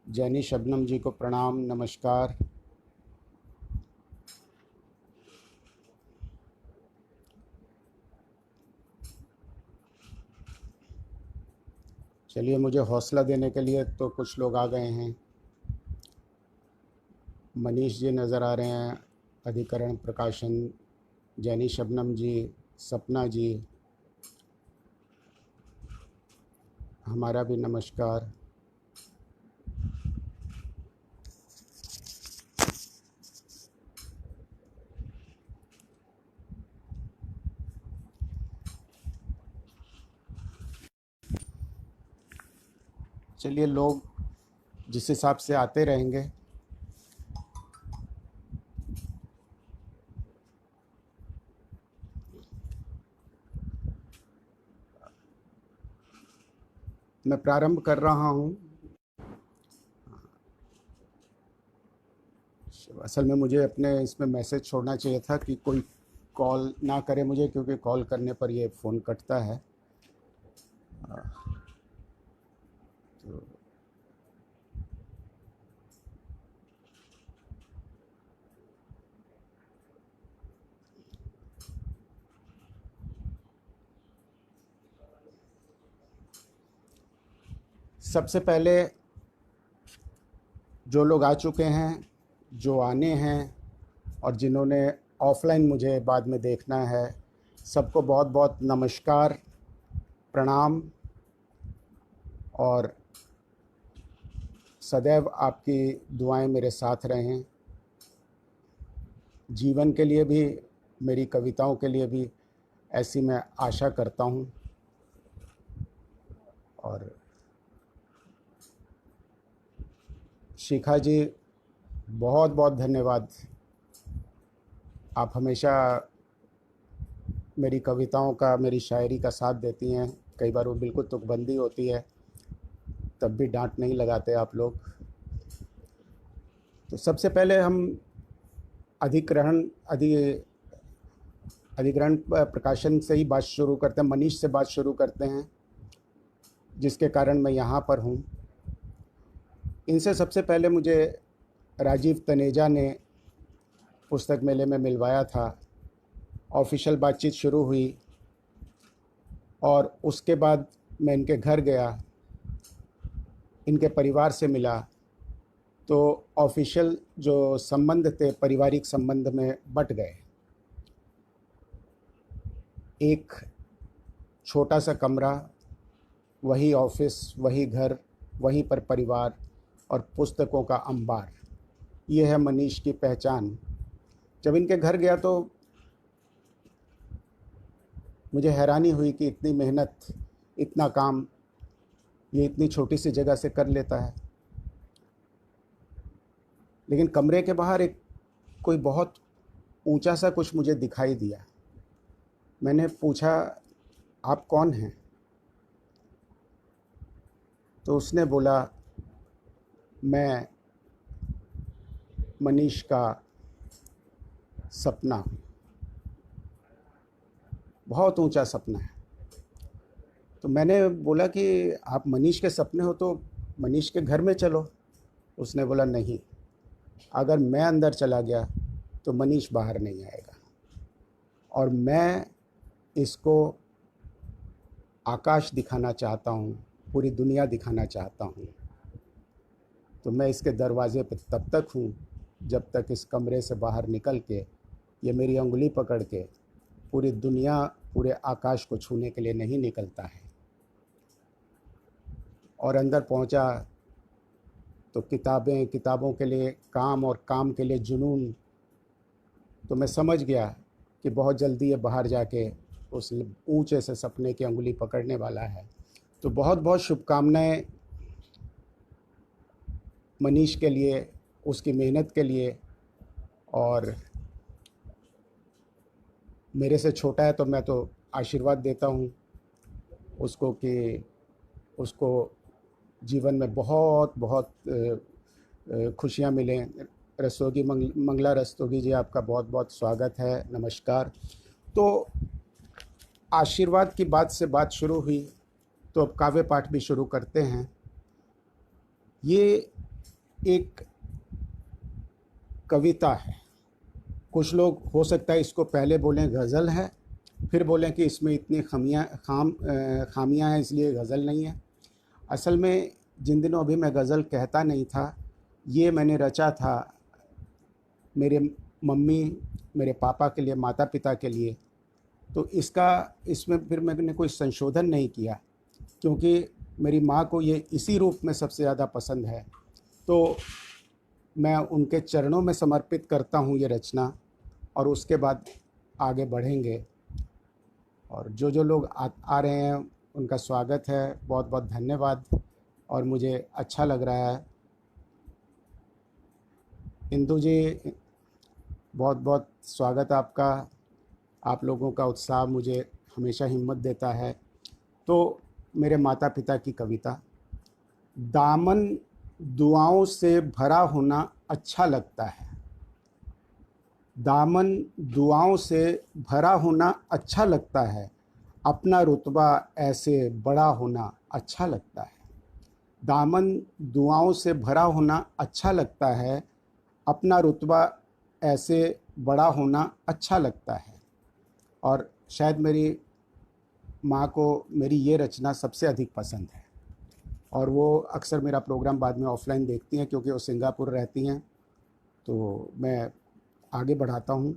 जैनी शबनम जी को प्रणाम, नमस्कार। चलिए, मुझे हौसला देने के लिए तो कुछ लोग आ गए हैं। मनीष जी नज़र आ रहे हैं, अधिकरण प्रकाशन, जैनी शबनम जी, सपना जी, हमारा भी नमस्कार। चलिए, लोग जिस हिसाब से आते रहेंगे। मैं प्रारंभ कर रहा हूँ। असल में मुझे अपने इसमें मैसेज छोड़ना चाहिए था कि कोई कॉल ना करे मुझे, क्योंकि कॉल करने पर ये फ़ोन कटता है। तो सबसे पहले जो लोग आ चुके हैं, जो आने हैं, और जिन्होंने ऑफलाइन मुझे बाद में देखना है, सबको बहुत बहुत नमस्कार, प्रणाम। और सदैव आपकी दुआएं मेरे साथ रहें, जीवन के लिए भी, मेरी कविताओं के लिए भी, ऐसी मैं आशा करता हूँ। और शिखा जी, बहुत बहुत धन्यवाद। आप हमेशा मेरी कविताओं का, मेरी शायरी का साथ देती हैं। कई बार वो बिल्कुल तुकबंदी होती है, तब भी डांट नहीं लगाते आप लोग। तो सबसे पहले हम अधिग्रहण अधि अधिग्रहण प्रकाशन से ही बात शुरू करते हैं, मनीष से बात शुरू करते हैं, जिसके कारण मैं यहाँ पर हूँ। इनसे सबसे पहले मुझे राजीव तनेजा ने पुस्तक मेले में मिलवाया था। ऑफिशियल बातचीत शुरू हुई और उसके बाद मैं इनके घर गया, इनके परिवार से मिला। तो ऑफिशियल जो संबंध थे, पारिवारिक संबंध में बट गए। एक छोटा सा कमरा, वही ऑफिस, वही घर, वहीं पर परिवार और पुस्तकों का अंबार, ये है मनीष की पहचान। जब इनके घर गया तो मुझे हैरानी हुई कि इतनी मेहनत, इतना काम ये इतनी छोटी सी जगह से कर लेता है। लेकिन कमरे के बाहर एक कोई बहुत ऊंचा सा कुछ मुझे दिखाई दिया। मैंने पूछा, आप कौन हैं? तो उसने बोला, मैं मनीष का सपना हूँ। बहुत ऊंचा सपना है। तो मैंने बोला कि आप मनीष के सपने हो तो मनीष के घर में चलो। उसने बोला, नहीं, अगर मैं अंदर चला गया तो मनीष बाहर नहीं आएगा, और मैं इसको आकाश दिखाना चाहता हूँ, पूरी दुनिया दिखाना चाहता हूँ। तो मैं इसके दरवाज़े पर तब तक हूँ जब तक इस कमरे से बाहर निकल के ये मेरी उंगली पकड़ के पूरी दुनिया, पूरे आकाश को छूने के लिए नहीं निकलता है। और अंदर पहुँचा तो किताबें, किताबों के लिए काम और काम के लिए जुनून। तो मैं समझ गया कि बहुत जल्दी ये बाहर जाके उस ऊंचे से सपने की उंगली पकड़ने वाला है। तो बहुत बहुत शुभकामनाएं मनीष के लिए, उसकी मेहनत के लिए। और मेरे से छोटा है तो मैं तो आशीर्वाद देता हूँ उसको कि उसको जीवन में बहुत बहुत खुशियाँ मिलें। रस्तोगी, मंगला रस्तोगी जी, आपका बहुत बहुत स्वागत है, नमस्कार। तो आशीर्वाद की बात से बात शुरू हुई, तो अब काव्य पाठ भी शुरू करते हैं। ये एक कविता है। कुछ लोग हो सकता है इसको पहले बोलें गज़ल है, फिर बोलें कि इसमें इतनी खामियां हैं इसलिए गज़ल नहीं है। असल में जिन दिनों अभी मैं गज़ल कहता नहीं था, ये मैंने रचा था मेरे मम्मी, मेरे पापा के लिए, माता पिता के लिए। तो इसमें फिर मैंने कोई संशोधन नहीं किया, क्योंकि मेरी माँ को ये इसी रूप में सबसे ज़्यादा पसंद है। तो मैं उनके चरणों में समर्पित करता हूँ ये रचना, और उसके बाद आगे बढ़ेंगे। और जो लोग आ रहे हैं उनका स्वागत है, बहुत बहुत धन्यवाद, और मुझे अच्छा लग रहा है। इंदु जी, बहुत बहुत स्वागत आपका। आप लोगों का उत्साह मुझे हमेशा हिम्मत देता है। तो मेरे माता पिता की कविता। दामन दुआओं से भरा होना अच्छा लगता है। दामन दुआओं से भरा होना अच्छा लगता है। अपना रुतबा ऐसे बड़ा होना अच्छा लगता है। दामन दुआओं से भरा होना अच्छा लगता है। अपना रुतबा ऐसे बड़ा होना अच्छा लगता है। और शायद मेरी माँ को मेरी ये रचना सबसे अधिक पसंद है, और वो अक्सर मेरा प्रोग्राम बाद में ऑफलाइन देखती हैं, क्योंकि वो सिंगापुर रहती हैं। तो मैं आगे बढ़ाता हूँ।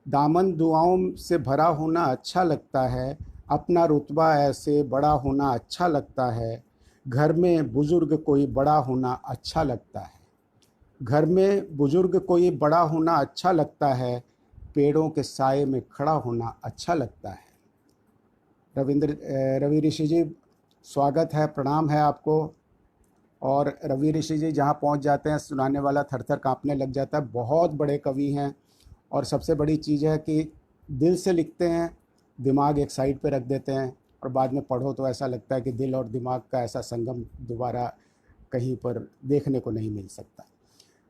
दामन दुआओं से भरा होना अच्छा लगता है। अपना रुतबा ऐसे बड़ा होना अच्छा लगता है। घर में बुज़ुर्ग कोई बड़ा होना अच्छा लगता है। घर में बुज़ुर्ग कोई बड़ा होना अच्छा लगता है। पेड़ों के साए में खड़ा होना अच्छा लगता है। रवि ऋषि जी, स्वागत है, प्रणाम है आपको। और रवि ऋषि जी जहाँ पहुँच जाते हैं, सुनाने वाला थर थर काँपने लग जाता है। बहुत बड़े कवि हैं, और सबसे बड़ी चीज़ है कि दिल से लिखते हैं, दिमाग एक साइड पे रख देते हैं, और बाद में पढ़ो तो ऐसा लगता है कि दिल और दिमाग का ऐसा संगम दोबारा कहीं पर देखने को नहीं मिल सकता।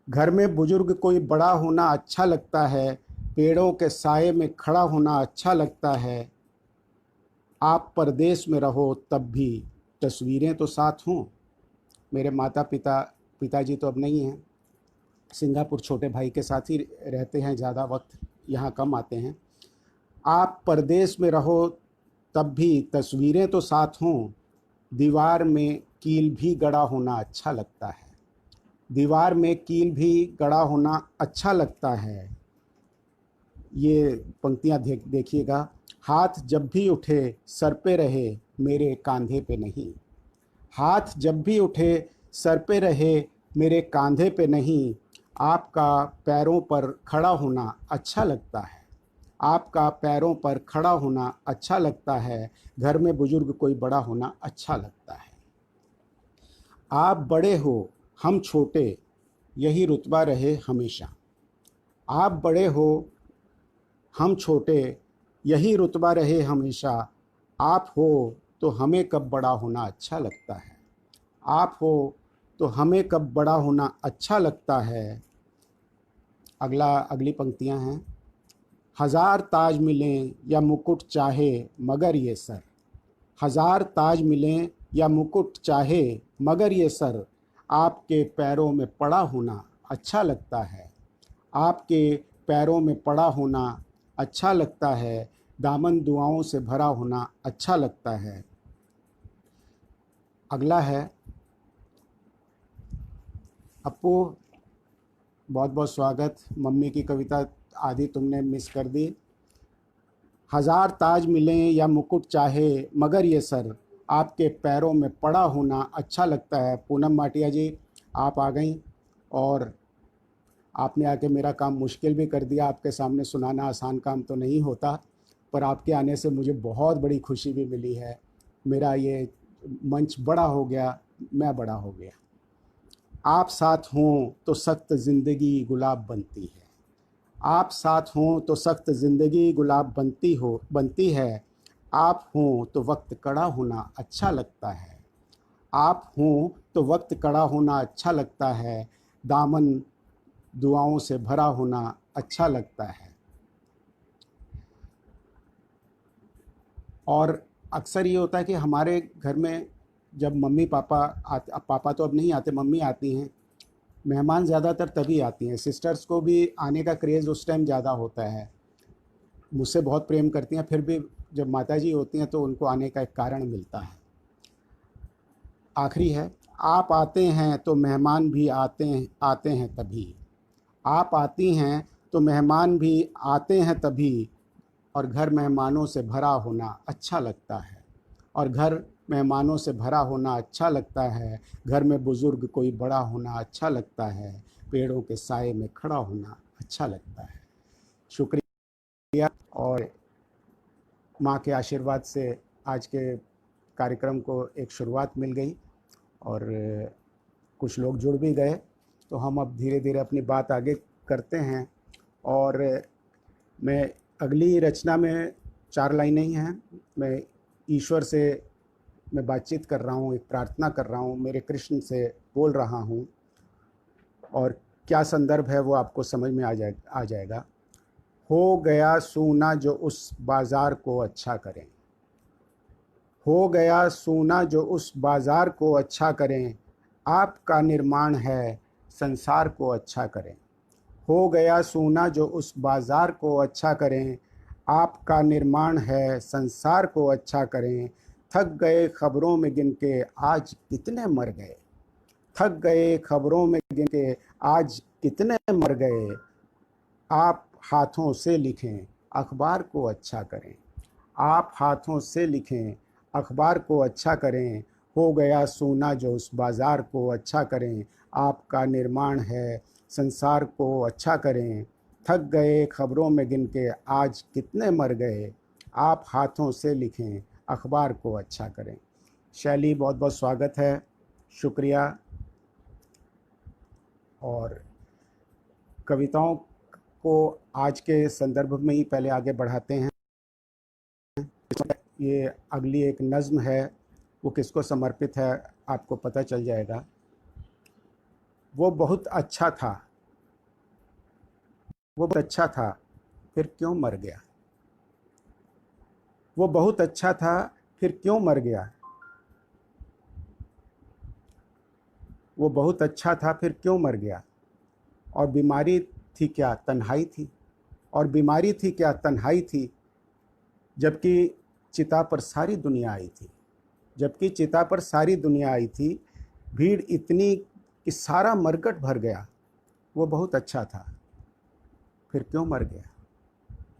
घर में बुजुर्ग कोई बड़ा होना अच्छा लगता है। पेड़ों के साए में खड़ा होना अच्छा लगता है। आप परदेश में रहो तब भी तस्वीरें तो साथ हों। मेरे पिताजी तो अब नहीं हैं, सिंगापुर छोटे भाई के साथ ही रहते हैं, ज़्यादा वक्त यहाँ कम आते हैं। आप परदेश में रहो तब भी तस्वीरें तो साथ हों। दीवार में कील भी गड़ा होना अच्छा लगता है। दीवार में कील भी गड़ा होना अच्छा लगता है। ये पंक्तियाँ देखिएगा। हाथ जब भी उठे सर पे रहे, मेरे कांधे पे नहीं। हाथ जब भी उठे सर पे रहे, मेरे कांधे पे नहीं। आपका पैरों पर खड़ा होना अच्छा लगता है। आपका पैरों पर खड़ा होना अच्छा लगता है। घर में बुजुर्ग कोई बड़ा होना अच्छा लगता है। आप बड़े हो, हम छोटे, यही रुतबा रहे हमेशा। आप बड़े हो, हम छोटे, यही रुतबा रहे हमेशा। आप हो तो हमें कब बड़ा होना अच्छा लगता है। आप हो तो हमें कब बड़ा होना अच्छा लगता है। अगली पंक्तियां हैं। हज़ार ताज मिलें या मुकुट चाहे मगर ये सर। हज़ार ताज मिलें या मुकुट चाहे मगर ये सर। आपके पैरों में पड़ा होना अच्छा लगता है। आपके पैरों में पड़ा होना अच्छा लगता है। दामन दुआओं से भरा होना अच्छा लगता है। अगला है अपू, बहुत बहुत स्वागत। मम्मी की कविता आधी तुमने मिस कर दी। हज़ार ताज मिलें या मुकुट चाहे मगर ये सर। आपके पैरों में पड़ा होना अच्छा लगता है। पूनम माटिया जी, आप आ गई, और आपने आके मेरा काम मुश्किल भी कर दिया। आपके सामने सुनाना आसान काम तो नहीं होता, पर आपके आने से मुझे बहुत बड़ी खुशी भी मिली है। मेरा ये मंच बड़ा हो गया, मैं बड़ा हो गया। आप साथ हों तो सख्त ज़िंदगी गुलाब बनती है। आप साथ हों तो सख्त ज़िंदगी गुलाब बनती है। आप हों तो वक्त कड़ा होना अच्छा लगता है। आप हों तो वक्त कड़ा होना अच्छा लगता है। दामन दुआओं से भरा होना अच्छा लगता है। और अक्सर ये होता है कि हमारे घर में जब मम्मी पापा आते, पापा तो अब नहीं आते, मम्मी आती हैं, मेहमान ज़्यादातर तभी आती हैं, सिस्टर्स को भी आने का क्रेज़ उस टाइम ज़्यादा होता है, मुझसे बहुत प्रेम करती हैं, फिर भी जब माताजी होती हैं तो उनको आने का एक कारण मिलता है। आखिरी है, आप आते हैं तो मेहमान भी आते हैं तभी। आप आती हैं तो मेहमान भी आते हैं तभी, और घर मेहमानों से भरा होना अच्छा लगता है। और घर मेहमानों से भरा होना अच्छा लगता है, घर में बुज़ुर्ग कोई बड़ा होना अच्छा लगता है, पेड़ों के साए में खड़ा होना अच्छा लगता है। शुक्रिया। और माँ के आशीर्वाद से आज के कार्यक्रम को एक शुरुआत मिल गई और कुछ लोग जुड़ भी गए, तो हम अब धीरे धीरे अपनी बात आगे करते हैं। और मैं अगली रचना में 4 लाइनें ही हैं। मैं ईश्वर से मैं बातचीत कर रहा हूँ, एक प्रार्थना कर रहा हूँ, मेरे कृष्ण से बोल रहा हूँ, और क्या संदर्भ है वो आपको समझ में आ जाएगा। हो गया सूना जो उस बाज़ार को अच्छा करें, हो गया सूना जो उस बाज़ार को अच्छा करें, आपका निर्माण है संसार को अच्छा करें। हो गया सूना जो उस बाज़ार को अच्छा करें, आपका निर्माण है संसार को अच्छा करें। थक गए खबरों में गिन के आज कितने मर गए, थक गए खबरों में गिन के आज कितने मर गए। आप हाथों से लिखें अखबार को अच्छा करें, आप हाथों से लिखें अखबार को अच्छा करें। हो गया सूना जो उस बाज़ार को अच्छा करें, आपका निर्माण है संसार को अच्छा करें। थक गए खबरों में गिन के आज कितने मर गए, आप हाथों से लिखें अखबार को अच्छा करें। शैली, बहुत बहुत स्वागत है, शुक्रिया। और कविताओं को आज के संदर्भ में ही पहले आगे बढ़ाते हैं। ये अगली एक नज़्म है, वो किसको समर्पित है आपको पता चल जाएगा। वो बहुत अच्छा था, वो बहुत अच्छा था, फिर क्यों मर गया। वो बहुत अच्छा था, फिर क्यों मर गया। वो बहुत अच्छा था, फिर क्यों मर गया। और बीमारी थी क्या तन्हाई थी, और बीमारी थी क्या तन्हाई थी, जबकि चिता पर सारी दुनिया आई थी, जबकि चिता पर सारी दुनिया आई थी। भीड़ इतनी कि सारा मरकट भर गया। वो बहुत अच्छा था, फिर क्यों मर गया।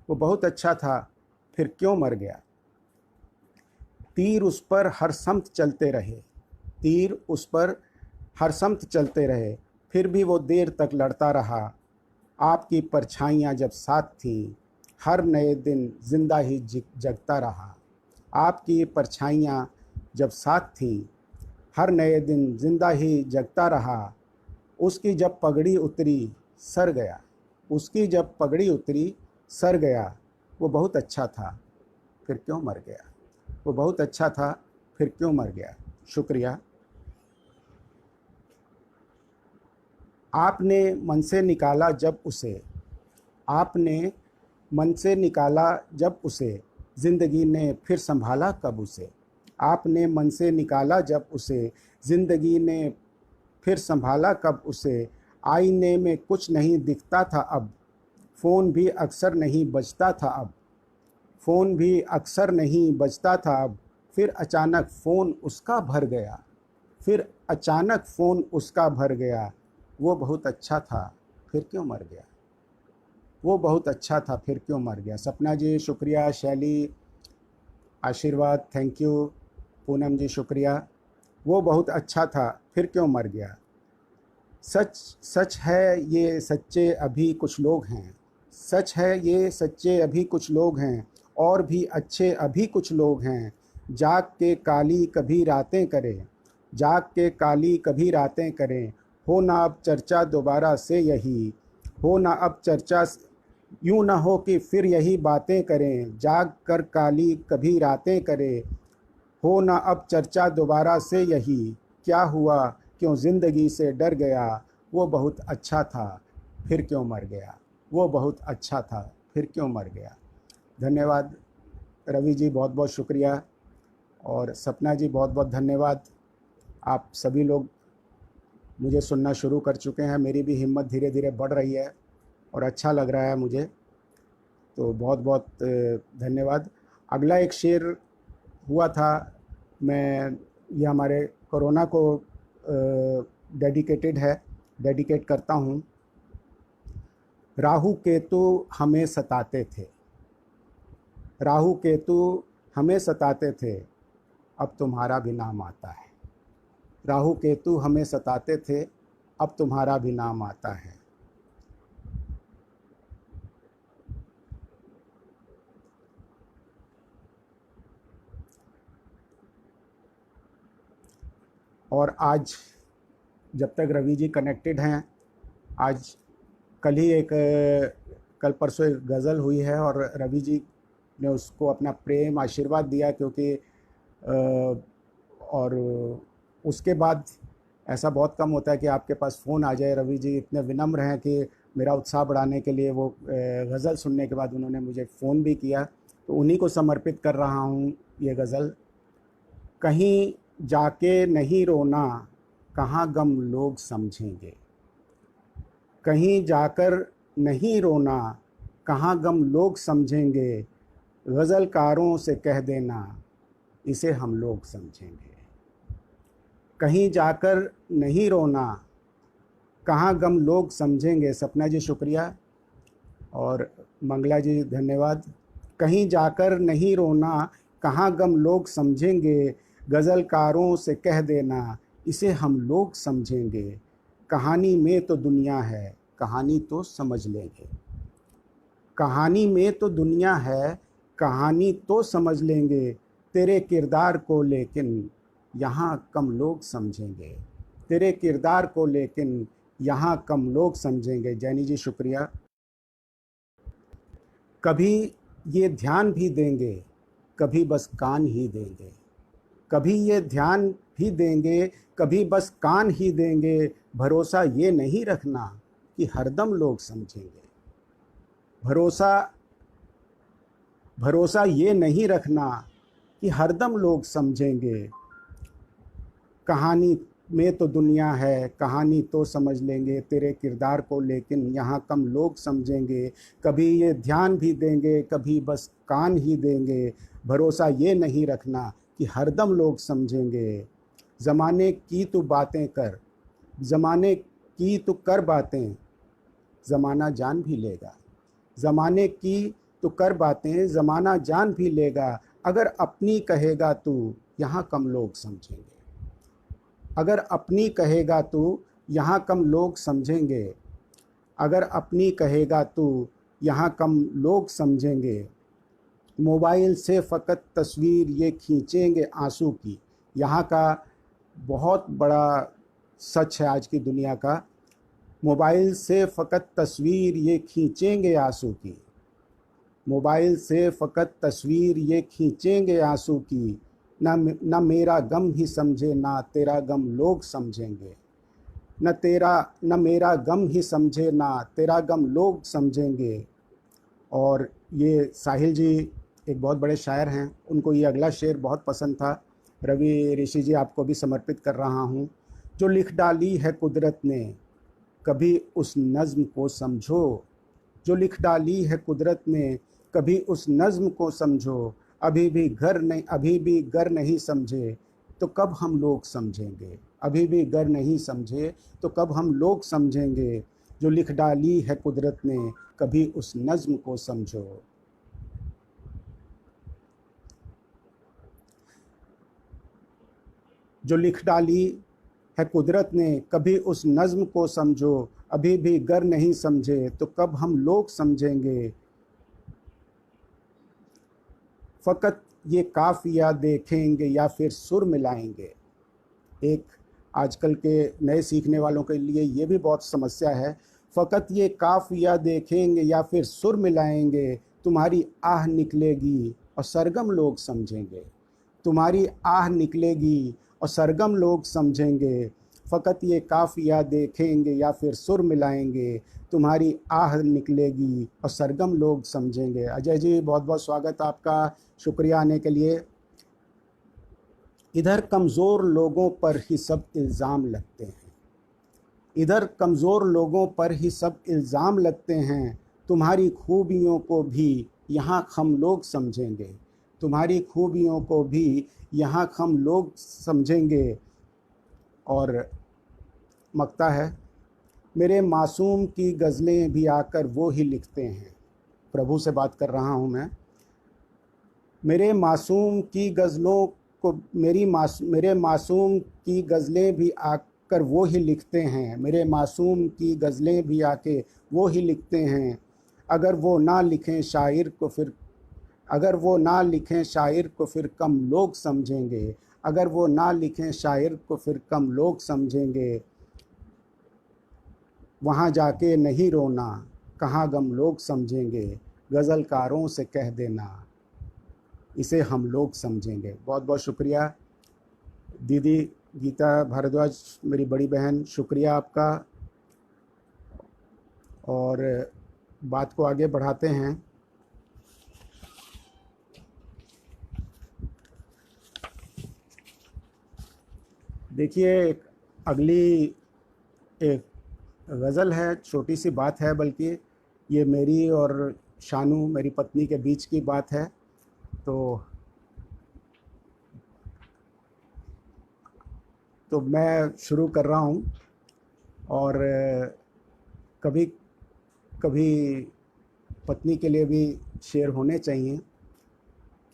वो बहुत अच्छा था, फिर क्यों मर गया। तीर उस पर हर समत चलते रहे, तीर उस पर हर समत चलते रहे, फिर भी वो देर तक लड़ता रहा। आपकी परछाइयाँ जब साथ थीं, हर नए दिन जिंदा ही जगता रहा। आपकी परछाइयाँ जब साथ थीं, हर नए दिन जिंदा ही जगता रहा। उसकी जब पगड़ी उतरी सर गया, उसकी जब पगड़ी उतरी सर गया। वो बहुत अच्छा था, फिर क्यों मर गया। वो बहुत अच्छा था, फिर क्यों मर गया। शुक्रिया। आपने मन से निकाला जब उसे, आपने मन से निकाला जब उसे, ज़िंदगी ने फिर संभाला कब उसे। आपने मन से निकाला जब उसे, ज़िंदगी ने फिर संभाला कब उसे। आईने में कुछ नहीं दिखता था अब, फ़ोन भी अक्सर नहीं बजता था अब, फ़ोन भी अक्सर नहीं बजता था अब। फिर अचानक फ़ोन उसका भर गया, फिर अचानक फ़ोन उसका भर गया। वो बहुत अच्छा था, फिर क्यों मर गया। वो बहुत अच्छा था, फिर क्यों मर गया। सपना जी शुक्रिया, शैली आशीर्वाद, थैंक यू। पूनम जी शुक्रिया। वो बहुत अच्छा था, फिर क्यों मर गया। सच सच है ये सच्चे अभी कुछ लोग हैं, सच है ये सच्चे अभी कुछ लोग हैं, और भी अच्छे अभी कुछ लोग हैं। जाग के काली कभी रातें करें, जाग के काली कभी रातें करें। हो ना अब चर्चा दोबारा से यही, हो ना अब चर्चा यूँ ना हो कि फिर यही बातें करें। जाग कर काली कभी रातें करें, हो ना अब चर्चा दोबारा से यही। क्या हुआ क्यों ज़िंदगी से डर गया। वो बहुत अच्छा था, फिर क्यों मर गया। वो बहुत अच्छा था, फिर क्यों मर गया। धन्यवाद रवि जी, बहुत बहुत शुक्रिया। और सपना जी बहुत बहुत धन्यवाद। आप सभी लोग मुझे सुनना शुरू कर चुके हैं। मेरी भी हिम्मत धीरे धीरे बढ़ रही है और अच्छा लग रहा है मुझे, तो बहुत बहुत धन्यवाद। अगला एक शेर हुआ था, मैं ये हमारे कोरोना को डेडिकेट करता हूँ। राहु केतु हमें सताते थे, राहु केतु हमें सताते थे, अब तुम्हारा भी नाम आता है। राहु केतु हमें सताते थे, अब तुम्हारा भी नाम आता है। और आज जब तक रवि जी कनेक्टेड हैं, आज कल परसों एक गज़ल हुई है और रवि जी ने उसको अपना प्रेम आशीर्वाद दिया, क्योंकि और उसके बाद ऐसा बहुत कम होता है कि आपके पास फ़ोन आ जाए। रवि जी इतने विनम्र हैं कि मेरा उत्साह बढ़ाने के लिए वो गज़ल सुनने के बाद उन्होंने मुझे फ़ोन भी किया, तो उन्हीं को समर्पित कर रहा हूँ ये गज़ल। कहीं जाके नहीं रोना, कहाँ गम लोग समझेंगे। कहीं जाकर नहीं रोना, कहाँ गम लोग समझेंगे। गज़लकारों से कह देना, इसे हम लोग समझेंगे। कहीं जाकर नहीं रोना, कहाँ गम लोग समझेंगे। सपना जी शुक्रिया और मंगला जी धन्यवाद। कहीं जाकर नहीं रोना, कहाँ गम लोग समझेंगे। गज़लकारों से कह देना, इसे हम लोग समझेंगे। कहानी में तो दुनिया है, कहानी तो समझ लेंगे। कहानी में तो दुनिया है, कहानी तो समझ लेंगे। तेरे किरदार को लेकिन यहाँ कम लोग समझेंगे। तेरे किरदार को लेकिन यहाँ कम लोग समझेंगे। जैनी जी शुक्रिया। कभी ये ध्यान भी देंगे, कभी बस कान ही देंगे। कभी ये ध्यान भी देंगे, कभी बस कान ही देंगे। भरोसा ये नहीं रखना कि हरदम लोग समझेंगे। भरोसा ये नहीं रखना कि हरदम लोग समझेंगे। कहानी में तो दुनिया है, कहानी तो समझ लेंगे। तेरे किरदार को लेकिन यहाँ कम लोग समझेंगे। कभी ये ध्यान भी देंगे, कभी बस कान ही देंगे। भरोसा ये नहीं रखना कि हरदम लोग समझेंगे। ज़माने की तू बातें कर, ज़माने की तू कर बातें, ज़माना जान भी लेगा। ज़माने की तू कर बातें, ज़माना जान भी लेगा। अगर अपनी कहेगा तू, यहाँ कम लोग समझेंगे। अगर अपनी कहेगा तू, यहाँ कम लोग समझेंगे। अगर अपनी कहेगा तू, यहाँ कम लोग समझेंगे। मोबाइल से फ़कत तस्वीर ये खींचेंगे आंसू की। यहाँ का बहुत बड़ा सच है आज की दुनिया का। मोबाइल से फ़कत तस्वीर ये खींचेंगे आंसू की। मोबाइल से फ़कत तस्वीर ये खींचेंगे आंसू की। न मेरा गम ही समझे, ना तेरा गम लोग समझेंगे। न मेरा गम ही समझे, ना तेरा गम लोग समझेंगे। और ये साहिल जी एक बहुत बड़े शायर हैं, उनको ये अगला शेर बहुत पसंद था। रवि ऋषि जी आपको भी समर्पित कर रहा हूँ। जो लिख डाली है कुदरत ने, कभी उस नज़्म को समझो। जो लिख डाली है कुदरत ने, कभी उस नज़्म को समझो। अभी भी गर नहीं समझे, तो कब हम लोग समझेंगे। अभी भी गर नहीं समझे, तो कब हम लोग समझेंगे। जो लिख डाली है कुदरत ने, कभी उस नज़्म को समझो। जो लिख डाली है कुदरत ने, कभी उस नज़्म को समझो। अभी भी गर नहीं समझे, तो कब हम लोग समझेंगे। फ़कत ये काफ़िया देखेंगे या फिर सुर मिलाएंगे। एक आजकल के नए सीखने वालों के लिए ये भी बहुत समस्या है। फ़कत ये काफ़िया देखेंगे या फिर सुर मिलाएंगे। तुम्हारी आह निकलेगी और सरगम लोग समझेंगे। तुम्हारी आह निकलेगी और सरगम लोग समझेंगे। फ़कत ये काफ़िया देखेंगे या फिर सुर मिलाएंगे। तुम्हारी आह निकलेगी और सरगम लोग समझेंगे। अजय जी बहुत बहुत स्वागत आपका, शुक्रिया आने के लिए। इधर कमज़ोर लोगों पर ही सब इल्ज़ाम लगते हैं। इधर कमज़ोर लोगों पर ही सब इल्ज़ाम लगते हैं, तुम्हारी खूबियों को भी यहाँ हम लोग समझेंगे, तुम्हारी खूबियों को भी यहाँ हम लोग समझेंगे। और मकता है, मेरे मासूम की गज़लें भी आकर वो ही लिखते हैं। प्रभु से बात कर रहा हूँ मैं। मेरे मासूम की गज़लों को मेरे मासूम की गज़लें भी आकर वो ही लिखते हैं, मेरे मासूम की गज़लें भी आके वो ही लिखते हैं। अगर वो ना लिखें शायर को फिर अगर वो ना लिखें शायर को फिर कम लोग समझेंगे, अगर वो ना लिखें शायर को फिर कम लोग समझेंगे। वहाँ जाके नहीं रोना, कहाँ गम लोग समझेंगे, गज़लकारों से कह देना, इसे हम लोग समझेंगे। बहुत बहुत शुक्रिया दीदी गीता भारद्वाज, मेरी बड़ी बहन, शुक्रिया आपका। और बात को आगे बढ़ाते हैं। देखिए, अगली एक गज़ल है, छोटी सी बात है, बल्कि ये मेरी और शानू, मेरी पत्नी के बीच की बात है। तो मैं शुरू कर रहा हूँ। और कभी कभी पत्नी के लिए भी शेर होने चाहिए,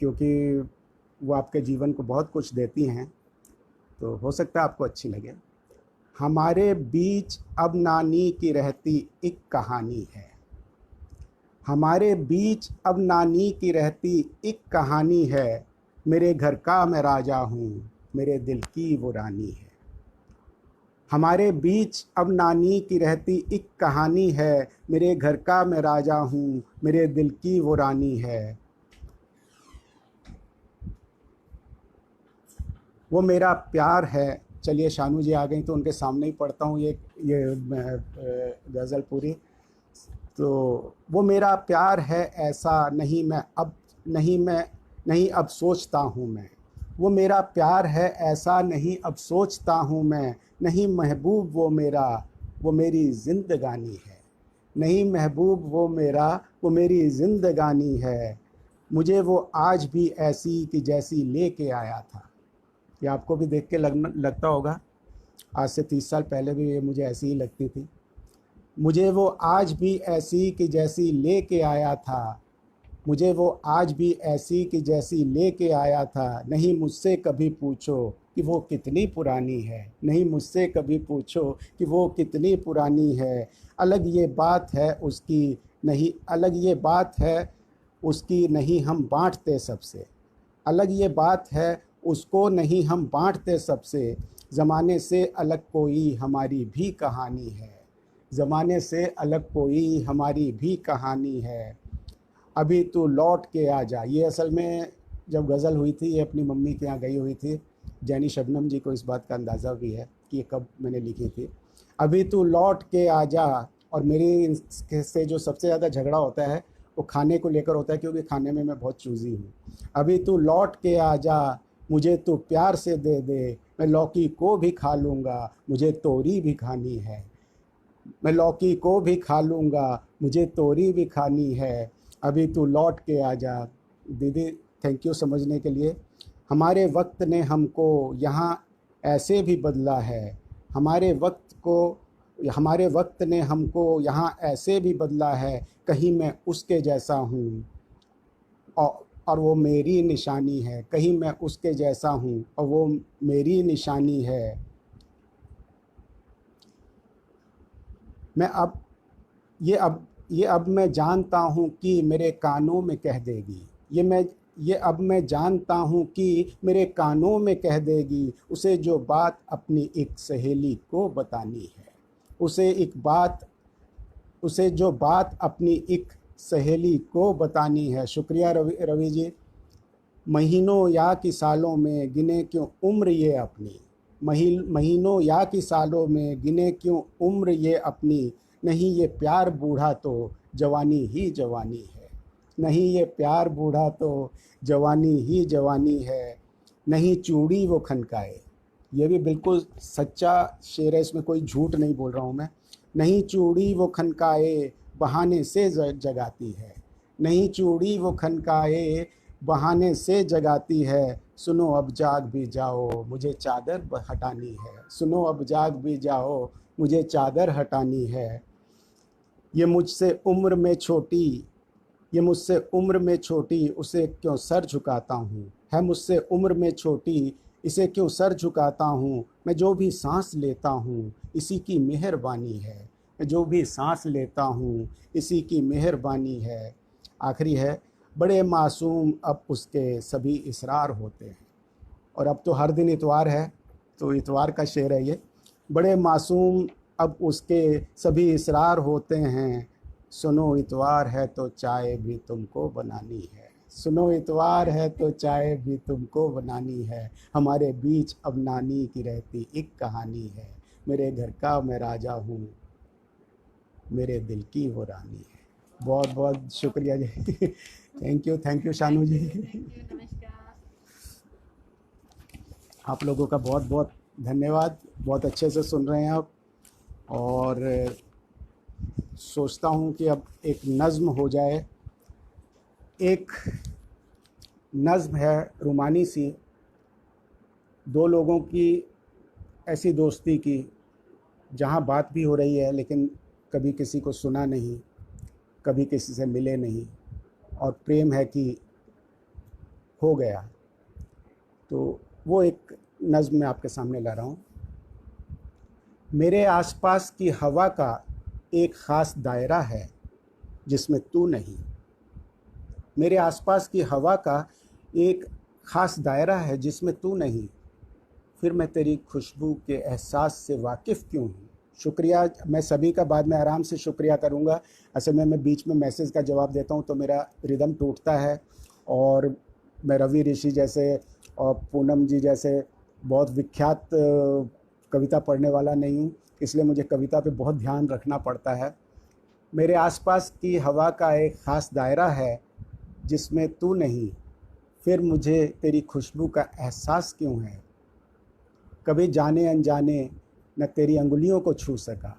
क्योंकि वो आपके जीवन को बहुत कुछ देती हैं, तो हो सकता है आपको अच्छी लगे। हमारे बीच अब नानी की रहती एक कहानी है, हमारे बीच अब नानी की रहती एक कहानी है, मेरे घर का मैं राजा हूँ, मेरे दिल की वो रानी है। हमारे बीच अब नानी की रहती एक कहानी है, मेरे घर का मैं राजा हूँ, मेरे दिल की वो रानी है। वो मेरा प्यार है। चलिए, शानू जी आ गई तो उनके सामने ही पढ़ता हूँ ये गज़ल पूरी। तो वो मेरा प्यार है ऐसा नहीं अब सोचता हूँ मैं, वो मेरा प्यार है ऐसा नहीं अब सोचता हूँ मैं, नहीं महबूब वो मेरी ज़िंदगानी है, नहीं महबूब वो मेरी ज़िंदगानी है। मुझे वो आज भी ऐसी की जैसी लेके आया था। ये आपको भी देख के लगता होगा, आज से 30 साल पहले भी ये मुझे ऐसी ही लगती थी। मुझे वो आज भी ऐसी की जैसी लेके आया था, मुझे वो आज भी ऐसी की जैसी लेके आया था। नहीं मुझसे कभी पूछो कि वो कितनी पुरानी है, नहीं मुझसे कभी पूछो कि वो कितनी पुरानी है। अलग ये बात है उसकी नहीं हम बांटते सबसे, अलग ये बात है उसको नहीं हम बांटते सबसे। ज़माने से अलग कोई हमारी भी कहानी है, ज़माने से अलग कोई हमारी भी कहानी है। अभी तू लौट के आ जा। ये असल में जब गज़ल हुई थी, ये अपनी मम्मी के यहाँ गई हुई थी। जैनी शबनम जी को इस बात का अंदाज़ा भी है कि ये कब मैंने लिखी थी। अभी तू लौट के आ जा। और मेरी इनसे जो सबसे ज़्यादा झगड़ा होता है वो खाने को लेकर होता है, क्योंकि खाने में मैं बहुत चूज़ी हूँ। अभी तू लौट के आ जा, मुझे तू प्यार से दे दे, मैं लौकी को भी खा लूँगा, मुझे तोरी भी खानी है, मैं लौकी को भी खा लूँगा, मुझे तोरी भी खानी है। अभी तू लौट के आ जा। दीदी, थैंक यू समझने के लिए। हमारे वक्त ने हमको यहाँ ऐसे भी बदला है, हमारे वक्त ने हमको यहाँ ऐसे भी बदला है, कहीं मैं उसके जैसा हूँ और वो मेरी निशानी है, कहीं मैं उसके जैसा हूँ और वो मेरी निशानी है। ये अब मैं जानता हूँ कि मेरे कानों में कह देगी, ये अब मैं जानता हूँ कि मेरे कानों में कह देगी, उसे जो बात अपनी एक सहेली को बतानी है, उसे जो बात अपनी एक सहेली को बतानी है। शुक्रिया रवि जी। महीनों या कि सालों में गिने क्यों उम्र ये अपनी, महीनों या कि सालों में गिने क्यों उम्र ये अपनी, नहीं ये प्यार बूढ़ा तो जवानी ही जवानी है, नहीं ये प्यार बूढ़ा तो जवानी ही जवानी है। नहीं चूड़ी वो खनकाए, ये भी बिल्कुल सच्चा शेर है, इसमें कोई झूठ नहीं बोल रहा हूँ मैं। नहीं चूड़ी वो खनकाए बहाने से जगाती है, नहीं चूड़ी वो खनकाए बहाने से जगाती है, सुनो अब जाग भी जाओ मुझे चादर हटानी है, सुनो अब जाग भी जाओ मुझे चादर हटानी है। ये मुझसे उम्र में छोटी, ये मुझसे उम्र में छोटी उसे क्यों सर झुकाता हूँ, है मुझसे उम्र में छोटी इसे क्यों सर झुकाता हूँ, मैं जो भी सांस लेता हूँ इसी की मेहरबानी है, मैं जो भी सांस लेता हूँ इसी की मेहरबानी है। आखिरी है, बड़े मासूम अब उसके सभी इसरार होते हैं। और अब तो हर दिन इतवार है, तो इतवार का शेर है ये। बड़े मासूम अब उसके सभी इसरार होते हैं, सुनो इतवार है तो चाय भी तुमको बनानी है, सुनो इतवार है तो चाय भी तुमको बनानी है, हमारे बीच अब नानी की रहती एक कहानी है, मेरे घर का मैं राजा हूँ मेरे दिल की वो रानी है। बहुत बहुत शुक्रिया जी। थैंक यू शानू जी। नमस्कार। आप लोगों का बहुत बहुत धन्यवाद, बहुत अच्छे से सुन रहे हैं आप। और सोचता हूँ कि अब एक नज़्म हो जाए। एक नज़्म है रूमानी सी, दो लोगों की ऐसी दोस्ती की जहाँ बात भी हो रही है लेकिन कभी किसी को सुना नहीं, कभी किसी से मिले नहीं, और प्रेम है कि हो गया। तो वो एक नज़्म मैं आपके सामने ला रहा हूँ। मेरे आसपास की हवा का एक ख़ास दायरा है जिसमें तू नहीं, मेरे आसपास की हवा का एक ख़ास दायरा है जिसमें तू नहीं, फिर मैं तेरी खुशबू के एहसास से वाकिफ़ क्यों हूँ। शुक्रिया, मैं सभी का बाद में आराम से शुक्रिया करूँगा। असल में मैं बीच में मैसेज का जवाब देता हूँ तो मेरा रिदम टूटता है, और मैं रवि ऋषि जैसे और पूनम जी जैसे बहुत विख्यात कविता पढ़ने वाला नहीं हूँ, इसलिए मुझे कविता पे बहुत ध्यान रखना पड़ता है। मेरे आसपास की हवा का एक ख़ास दायरा है जिसमें तू नहीं, फिर मुझे तेरी खुशबू का एहसास क्यों है। कभी जाने अनजाने न तेरी अंगुलियों को छू सका,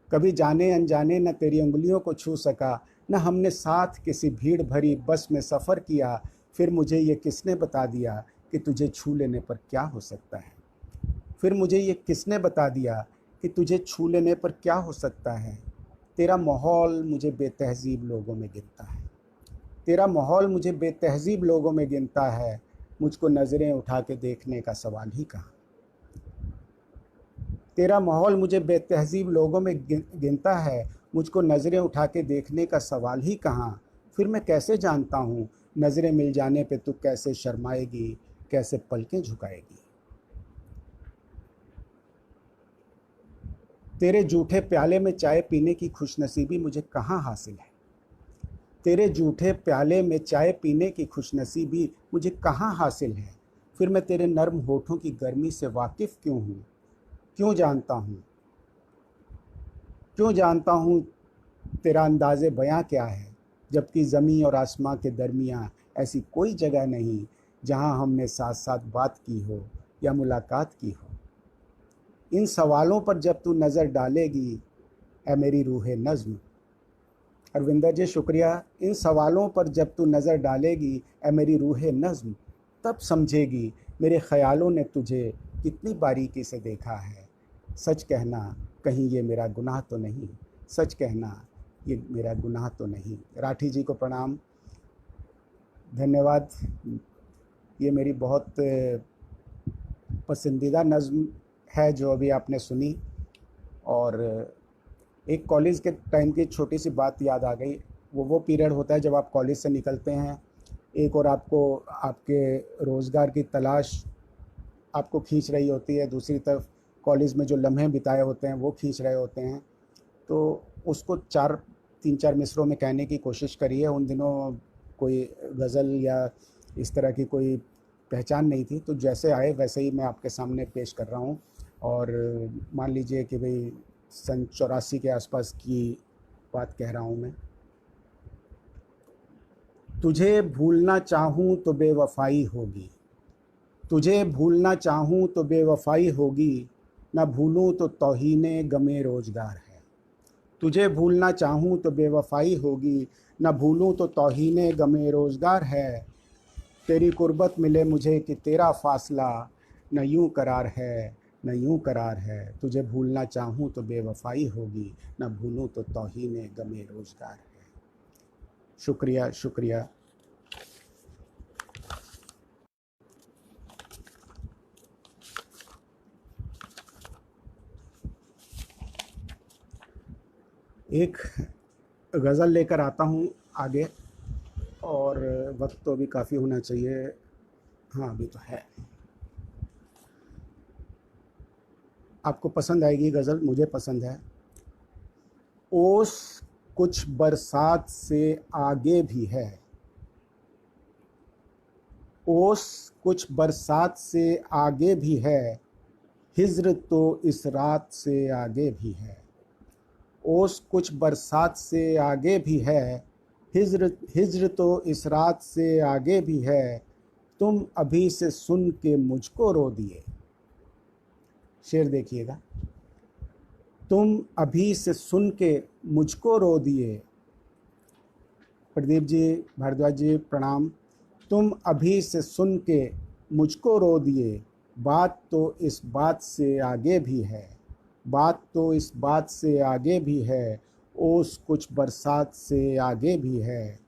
कभी जाने अनजाने न तेरी अंगुलियों को छू सका, न हमने साथ किसी भीड़ भरी बस में सफ़र किया, फिर मुझे ये किसने बता दिया कि तुझे छू लेने पर क्या हो सकता है। फिर मुझे ये किसने बता दिया कि तुझे छू लेने पर क्या हो सकता है। तेरा माहौल मुझे बेतहज़ीब लोगों में गिनता है, तेरा माहौल मुझे बेतहज़ीब लोगों में गिनता है, मुझको नज़रें उठा के देखने का सवाल ही कहाँ। तेरा माहौल मुझे बेतहज़ीब लोगों में गिनता है, मुझको नज़रें उठा के देखने का सवाल ही कहाँ। फिर मैं कैसे जानता हूँ नज़रें मिल जाने पे तू कैसे शर्माएगी, कैसे पलकें झुकाएगी। तेरे जूठे प्याले में चाय पीने की खुशनसीबी मुझे कहाँ हासिल है, तेरे जूठे प्याले में चाय पीने की खुशनसीबी मुझे कहाँ हासिल है। फिर मैं तेरे नर्म होठों की गर्मी से वाकिफ़ क्यों हूँ, क्यों जानता हूँ, क्यों जानता हूँ तेरा अंदाज़े बयां क्या है, जबकि ज़मीं और आसमां के दरमियाँ ऐसी कोई जगह नहीं जहाँ हमने साथ साथ बात की हो या मुलाकात की हो। इन सवालों पर जब तू नज़र डालेगी ऐ मेरी रूहे नज़्म, अरविंदर जी शुक्रिया। इन सवालों पर जब तू नज़र डालेगी ऐ मेरी रूहे नज़्म, तब समझेगी मेरे ख़यालों ने तुझे कितनी बारीकी से देखा है। सच कहना कहीं ये मेरा गुनाह तो नहीं, सच कहना ये मेरा गुनाह तो नहीं। राठी जी को प्रणाम, धन्यवाद। ये मेरी बहुत पसंदीदा नज़्म है जो अभी आपने सुनी। और एक कॉलेज के टाइम की छोटी सी बात याद आ गई। वो पीरियड होता है जब आप कॉलेज से निकलते हैं, एक और आपको आपके रोज़गार की तलाश आपको खींच रही होती है, दूसरी तरफ कॉलेज में जो लम्हे बिताए होते हैं वो खींच रहे होते हैं। तो उसको तीन चार मिसरों में कहने की कोशिश करिए। उन दिनों कोई गज़ल या इस तरह की कोई पहचान नहीं थी, तो जैसे आए वैसे ही मैं आपके सामने पेश कर रहा हूँ। और मान लीजिए कि भाई सन 84 के आसपास की बात कह रहा हूँ मैं। तुझे भूलना चाहूँ तो बेवफाई होगी, तुझे भूलना चाहूँ तो बेवफाई होगी, न भूलूँ तो तौहीने गमे रोज़गार है। तुझे भूलना चाहूँ तो बेवफाई होगी, न भूलूँ तो तौहीने गमे रोज़गार है। तेरी कुर्बत मिले मुझे कि तेरा फ़ासला, न यूँ करार है न यूँ करार है। तुझे भूलना चाहूँ तो बेवफाई होगी, न भूलूँ तो तौहीने गमे रोज़गार है। शुक्रिया शुक्रिया। एक गज़ल लेकर आता हूँ आगे, और वक्त तो अभी काफ़ी होना चाहिए। हाँ अभी तो है। आपको पसंद आएगी गज़ल, मुझे पसंद है। ओस कुछ बरसात से आगे भी है, ओस कुछ बरसात से आगे भी है, हिज्र तो इस रात से आगे भी है। ओस कुछ बरसात से आगे भी है, हिज्र हिज्र तो इस रात से आगे भी है। तुम अभी से सुन के मुझको रो दिए। शेर देखिएगा। तुम अभी से सुन के मुझको रो दिए। प्रदीप जी, भारद्वाज जी प्रणाम। तुम अभी से सुन के मुझको रो दिए। बात तो इस बात से आगे भी है, बात तो इस बात से आगे भी है। ओस कुछ बरसात से आगे भी है।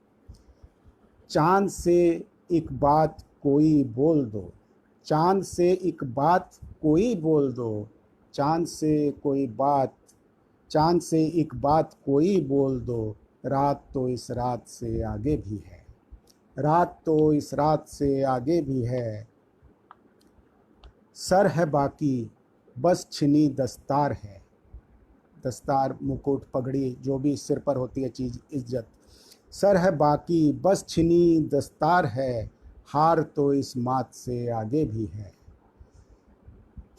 चाँद से एक बात कोई बोल दो, चाँद से एक बात कोई बोल दो। चाँद से कोई बात, चाँद से एक बात कोई बोल दो। रात तो इस रात से आगे भी है, रात तो इस रात से आगे भी है। सर है बाकी बस छिनी दस्तार है, दस्तार मुकुट पगड़ी जो भी सिर पर होती है चीज़, इज्जत। सर है बाकी बस छिनी दस्तार है, हार तो इस मात से आगे भी है।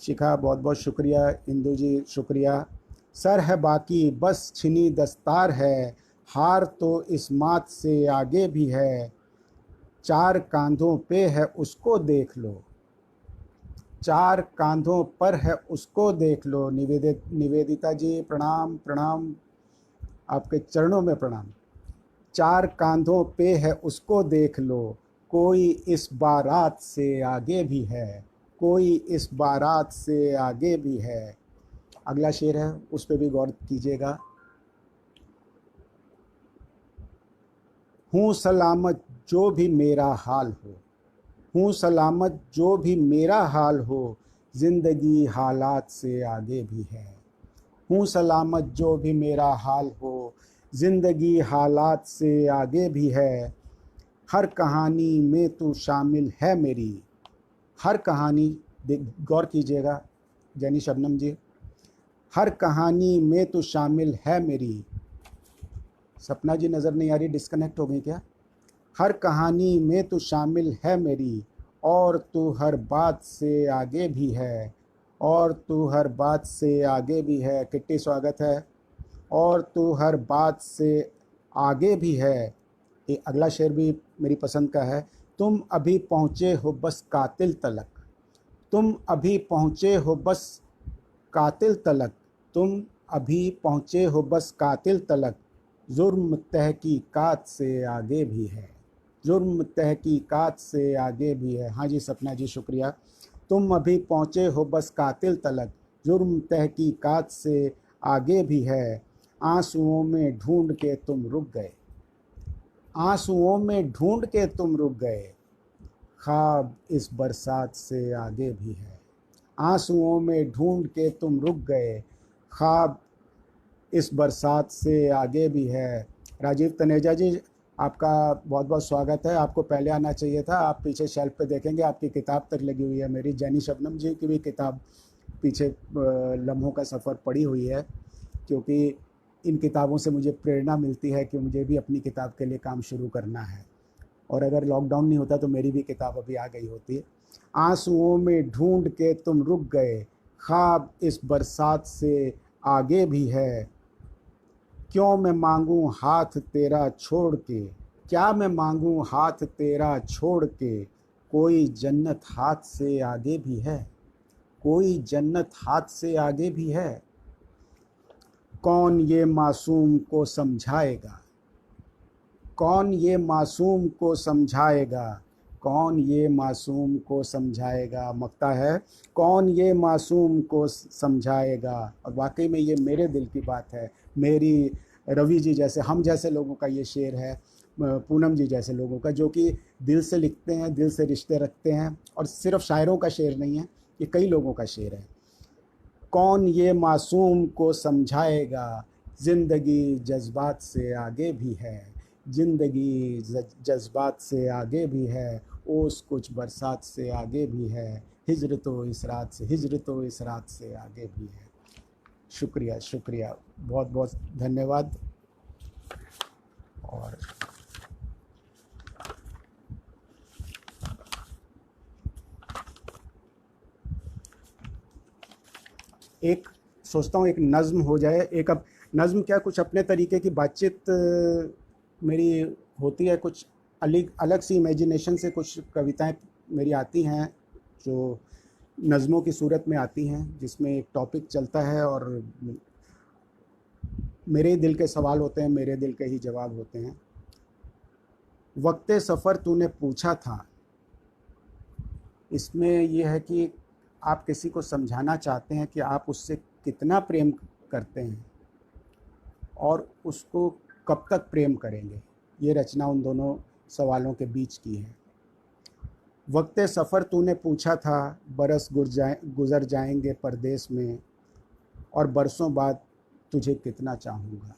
शिखा बहुत बहुत शुक्रिया, इंदु जी शुक्रिया। सर है बाकी बस छिनी दस्तार है, हार तो इस मात से आगे भी है। चार कांधों पे है उसको देख लो, चार कांधों पर है उसको देख लो। निवेदिता जी प्रणाम प्रणाम, आपके चरणों में प्रणाम। चार कांधों पे है उसको देख लो, कोई इस बारात से आगे भी है, कोई इस बारात से आगे भी है। अगला शेर है, उस पर भी गौर कीजिएगा। हूँ सलामत जो भी मेरा हाल हो, हूँ सलामत जो भी मेरा हाल हो, ज़िंदगी हालात से आगे भी है। हूँ सलामत जो भी मेरा हाल हो, ज़िंदगी हालात से आगे भी है। हर कहानी में तू शामिल है मेरी, हर कहानी, गौर कीजिएगा जैनी शबनम जी, हर कहानी में तू शामिल है मेरी। सपना जी नज़र नहीं आ रही, डिस्कनेक्ट हो गई क्या? हर कहानी में तू शामिल है मेरी, और तू हर बात से आगे भी है, और तू हर बात से आगे भी है। किट्टी स्वागत है। और तू हर बात से आगे भी है। ये अगला शेर भी मेरी पसंद का है। तुम अभी पहुँचे हो बस कातिल तलक, तुम अभी पहुँचे हो बस कातिल तलक, तुम अभी पहुँचे हो बस कातिल तलक। जुर्म तहकीकात से आगे भी है, जुर्म तहकीकात से आगे भी है। हाँ जी सपना जी शुक्रिया। तुम अभी पहुँचे हो बस कातिल तलक, जुर्म तहकीकात से आगे भी है। आंसुओं में ढूंढ के तुम रुक गए, आंसुओं में ढूंढ के तुम रुक गए। ख्वाब इस बरसात से आगे भी है, आंसुओं में ढूंढ के तुम रुक गए। ख्वाब इस बरसात से आगे भी है। राजीव तनेजा जी, आपका बहुत बहुत स्वागत है। आपको पहले आना चाहिए था, आप पीछे शेल्फ पे देखेंगे आपकी किताब तक लगी हुई है। मेरी जैनी शबनम जी की भी किताब पीछे लम्हों का सफ़र पड़ी हुई है, क्योंकि इन किताबों से मुझे प्रेरणा मिलती है कि मुझे भी अपनी किताब के लिए काम शुरू करना है। और अगर लॉकडाउन नहीं होता तो मेरी भी किताब अभी आ गई होती। आंसुओं में ढूंढ के तुम रुक गए, ख्वाब इस बरसात से आगे भी है। क्यों मैं मांगूं हाथ तेरा छोड़ के, क्या मैं मांगूं हाथ तेरा छोड़ के। कोई जन्नत हाथ से आगे भी है, कोई जन्नत हाथ से आगे भी है। कौन ये मासूम को समझाएगा, कौन ये मासूम को समझाएगा, कौन ये मासूम को समझाएगा। मकता है, कौन ये मासूम को समझाएगा। और वाकई में ये मेरे दिल की बात है, मेरी रवि जी जैसे, हम जैसे लोगों का ये शेर है, पूनम जी जैसे लोगों का, जो कि दिल से लिखते हैं, दिल से रिश्ते रखते हैं। और सिर्फ शायरों का शेर नहीं है, ये कई लोगों का शेर है। कौन ये मासूम को समझाएगा, ज़िंदगी जज्बात से आगे भी है, ज़िंदगी जज्बात से आगे भी है। ओस कुछ बरसात से आगे भी है, हिजर तो इस रात से, हिजर तो इस रात से आगे भी है। शुक्रिया, शुक्रिया, बहुत बहुत धन्यवाद। और एक सोचता हूँ एक नज़्म हो जाए। एक अब नज़्म क्या, कुछ अपने तरीके की बातचीत मेरी होती है, कुछ अलग अलग सी इमेजिनेशन से कुछ कविताएं मेरी आती हैं जो नज़्मों की सूरत में आती हैं, जिसमें एक टॉपिक चलता है और मेरे दिल के सवाल होते हैं, मेरे दिल के ही जवाब होते हैं। वक्ते सफ़र तूने पूछा था, इसमें यह है कि आप किसी को समझाना चाहते हैं कि आप उससे कितना प्रेम करते हैं और उसको कब तक प्रेम करेंगे। ये रचना उन दोनों सवालों के बीच की है। वक्ते सफ़र तूने पूछा था, बरस गुज़र जाएंगे परदेस में, और बरसों बाद तुझे कितना चाहूँगा।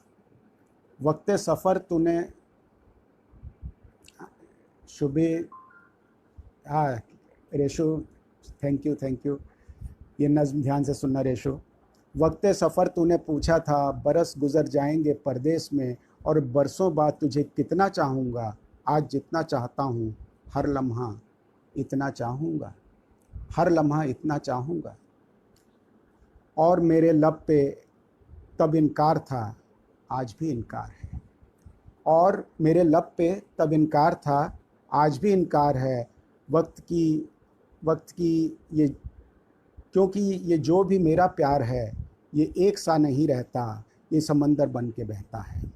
वक्ते सफ़र तूने, शुभे, हाँ ratio, thank you thank you, ये नज़्म ध्यान से सुनना रेशो। वक्ते सफ़र तूने पूछा था, बरस गुज़र जाएंगे परदेस में, और बरसों बाद तुझे कितना चाहूँगा। आज जितना चाहता हूँ, हर लम्हा इतना चाहूँगा, हर लम्हा इतना चाहूँगा। और मेरे लब पे तब इनकार था, आज भी इनकार है। और मेरे लब पे तब इनकार था, आज भी इनकार है। वक्त की ये, क्योंकि ये जो भी मेरा प्यार है, ये एक सा नहीं रहता, ये समंदर बन के बहता है।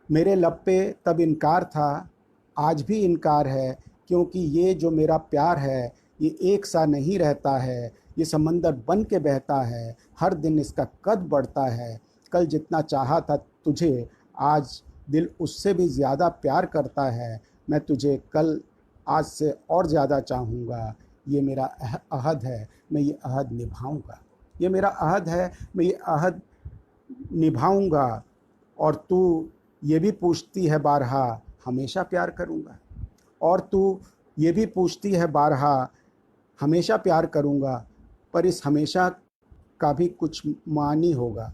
मेरे लब पे तब इनकार था, आज भी इनकार है, क्योंकि ये जो मेरा प्यार है, ये एक सा नहीं रहता है, ये समंदर बन के बहता है। हर दिन इसका कद बढ़ता है। कल जितना चाहा था तुझे, आज दिल उससे भी ज़्यादा प्यार करता है। मैं तुझे कल आज से और ज़्यादा चाहूँगा। ये मेरा अहद है, मैं ये अहद निभाऊँगा। ये मेरा अहद है, मैं ये अहद निभाऊँगा। और तू ये भी पूछती है बारहा, हमेशा प्यार करूँगा। और तू ये भी पूछती है बारहा, हमेशा प्यार करूँगा। पर इस हमेशा का भी कुछ मानी होगा,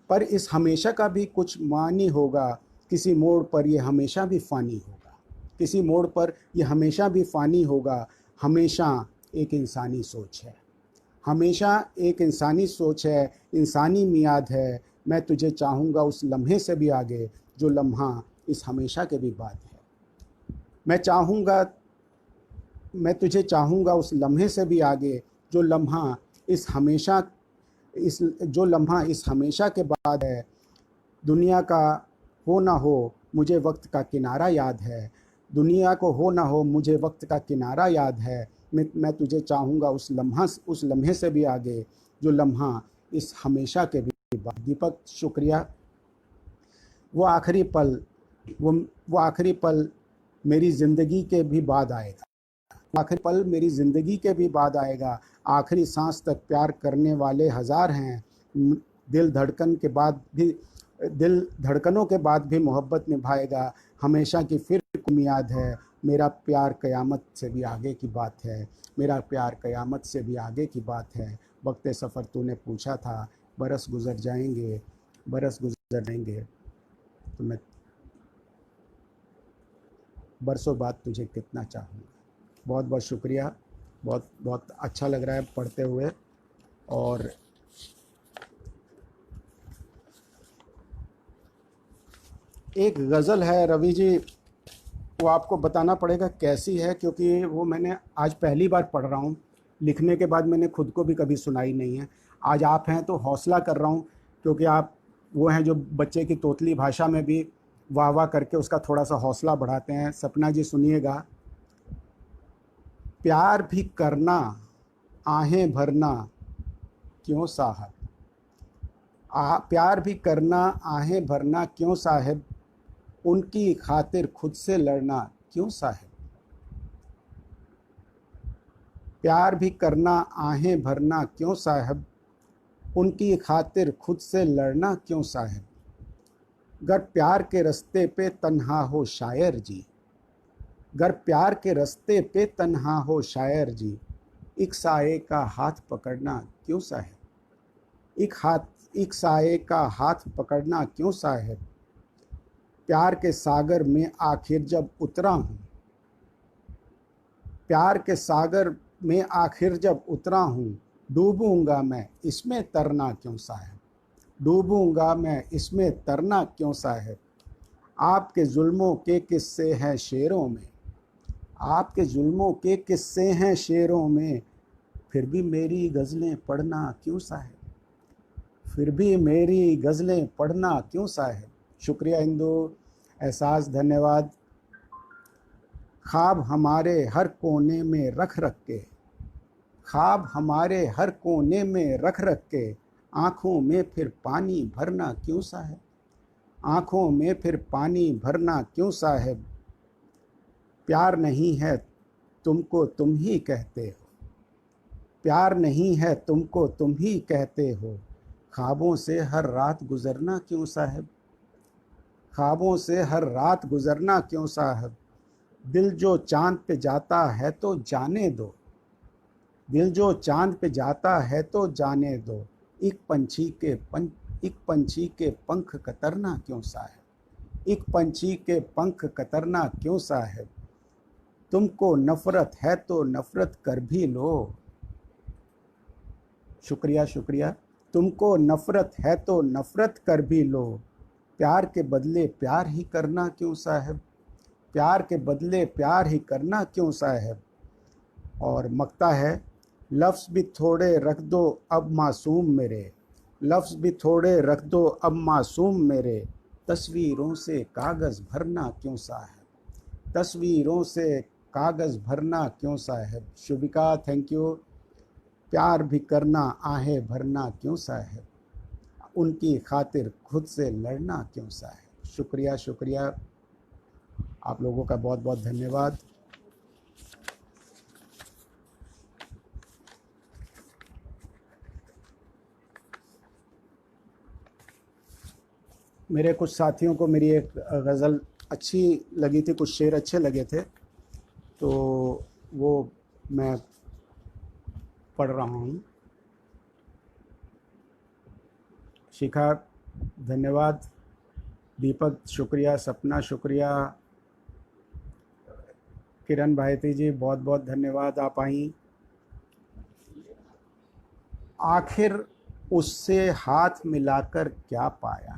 पर इस हमेशा का भी कुछ मानी होगा। किसी मोड़ पर ये हमेशा भी फ़ानी होगा, किसी मोड़ पर ये हमेशा भी फ़ानी होगा। हमेशा एक इंसानी सोच है, हमेशा एक इंसानी सोच है, इंसानी मियाद है। मैं तुझे चाहूँगा उस लम्हे से भी आगे, जो लम्हा इस हमेशा के भी बाद है। मैं तुझे चाहूँगा उस लम्हे से भी आगे, जो लम्हा इस हमेशा के बाद है। दुनिया का हो ना हो, मुझे वक्त का किनारा याद है। दुनिया को हो ना हो, मुझे वक्त का किनारा याद है। मैं तुझे चाहूँगा उस लम्हे से भी आगे, जो लम्हा इस हमेशा के भी बाद। दीपक, शुक्रिया। वो आखिरी पल मेरी ज़िंदगी के भी बाद आएगा, आखिरी पल मेरी ज़िंदगी के भी बाद आएगा। आखिरी सांस तक प्यार करने वाले हज़ार हैं। दिल धड़कनों के बाद भी मोहब्बत निभाएगा। हमेशा की फिर मियाद है, मेरा प्यार क़यामत से भी आगे की बात है, मेरा प्यार क़यामत से भी आगे की बात है। वक्ते सफ़र तूने पूछा था, बरस गुज़र जाएंगे तो मैं बरसों बाद तुझे कितना चाहूँगा। बहुत बहुत शुक्रिया, बहुत बहुत अच्छा लग रहा है पढ़ते हुए। और एक गज़ल है रवि जी, वो आपको बताना पड़ेगा कैसी है, क्योंकि वो मैंने आज पहली बार पढ़ रहा हूँ। लिखने के बाद मैंने खुद को भी कभी सुनाई नहीं है। आज आप हैं तो हौसला कर रहा हूँ, क्योंकि आप वो हैं जो बच्चे की तोतली भाषा में भी वाह वाह करके उसका थोड़ा सा हौसला बढ़ाते हैं। सपना जी सुनिएगा। प्यार भी करना, आहें भरना क्यों साहब, प्यार भी करना, आहें भरना क्यों साहब, उनकी खातिर खुद से लड़ना क्यों साहब। प्यार भी करना, आहें भरना क्यों साहब, उनकी खातिर खुद से लड़ना क्यों साहब। गर प्यार के रास्ते पे तन्हा हो शायर जी, गर प्यार के रास्ते पे तन्हा हो शायर जी, एक साये का हाथ पकड़ना क्यों साहब, एक साये का हाथ पकड़ना क्यों साहब। प्यार के सागर में आखिर जब उतरा हूँ, प्यार के सागर में आखिर जब उतरा हूँ, डूबूंगा मैं इसमें तरना क्यों साहब, डूबूंगा मैं इसमें तरना क्यों साहब। आपके जुल्मों के किस्से हैं शेरों में, आपके जुल्मों के किस्से हैं शेरों में, फिर भी मेरी गज़लें पढ़ना क्यों साहब, फिर भी मेरी गज़लें पढ़ना क्यों साहब। शुक्रिया इंदु, एहसास, धन्यवाद। ख्वाब हमारे हर कोने में रख रख के, ख्वाब हमारे हर कोने में रख रख के, आँखों में फिर पानी भरना क्यों साहब, आँखों में फिर पानी भरना क्यों साहब। प्यार नहीं है तुमको तुम ही कहते हो, प्यार नहीं है तुमको तुम ही कहते हो, ख्वाबों से हर रात गुजरना क्यों साहब, ख्वाबों से हर रात गुजरना क्यों साहब। दिल जो चाँद पे जाता है तो जाने दो, दिल जो चाँद पे जाता है तो जाने दो, एक पंछी के पंख कतरना क्यों साहब, एक पंछी के पंख कतरना क्यों साहब। तुमको नफ़रत है तो नफ़रत कर भी लो, शुक्रिया शुक्रिया। तुमको नफ़रत है तो नफ़रत कर भी लो, प्यार के बदले प्यार ही करना क्यों साहब, प्यार के बदले प्यार ही करना क्यों साहब। और मकता है, लफ्ज़ भी थोड़े रख दो अब मासूम मेरे, लफ्ज़ भी थोड़े रख दो अब मासूम मेरे, तस्वीरों से कागज़ भरना क्यों साहब, तस्वीरों से कागज़ भरना क्यों साहब। Shubhika, thank you. प्यार भी करना, आहें भरना क्यों साहब, उनकी खातिर खुद से लड़ना क्यों साहब। शुक्रिया शुक्रिया, आप लोगों का बहुत बहुत धन्यवाद। मेरे कुछ साथियों को मेरी एक गज़ल अच्छी लगी थी, कुछ शेर अच्छे लगे थे, तो वो मैं पढ़ रहा हूँ। शिखा धन्यवाद, दीपक शुक्रिया, सपना शुक्रिया, किरण भायती जी बहुत बहुत धन्यवाद, आप आई। आखिर उससे हाथ मिलाकर क्या पाया,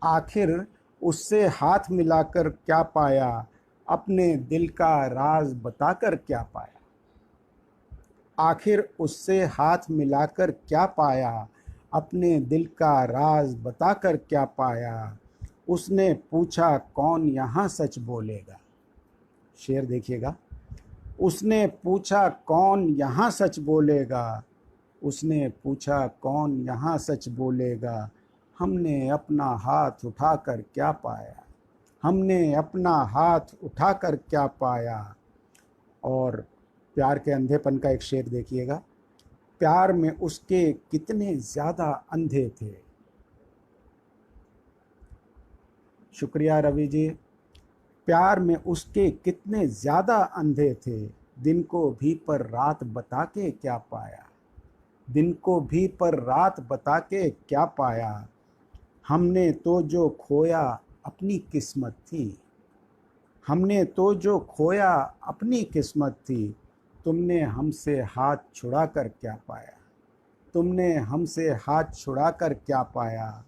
आखिर उससे हाथ मिलाकर क्या पाया, अपने दिल का राज बताकर क्या पाया, आखिर उससे हाथ मिलाकर क्या पाया, अपने दिल का राज बताकर क्या पाया। उसने पूछा कौन यहाँ सच बोलेगा, शेर देखिएगा। उसने पूछा कौन यहाँ सच बोलेगा, उसने पूछा कौन यहाँ सच बोलेगा, हमने अपना हाथ उठाकर क्या पाया, हमने अपना हाथ उठाकर क्या पाया। और प्यार के अंधेपन का एक शेर देखिएगा। प्यार में उसके कितने ज़्यादा अंधे थे, शुक्रिया रवि जी। प्यार में उसके कितने ज़्यादा अंधे थे, दिन को भी पर रात बता के क्या पाया, दिन को भी पर रात बता के क्या पाया। हमने तो जो खोया अपनी किस्मत थी, हमने तो जो खोया अपनी किस्मत थी, तुमने हमसे हाथ छुड़ा कर क्या पाया, तुमने हमसे हाथ छुड़ा कर क्या पाया।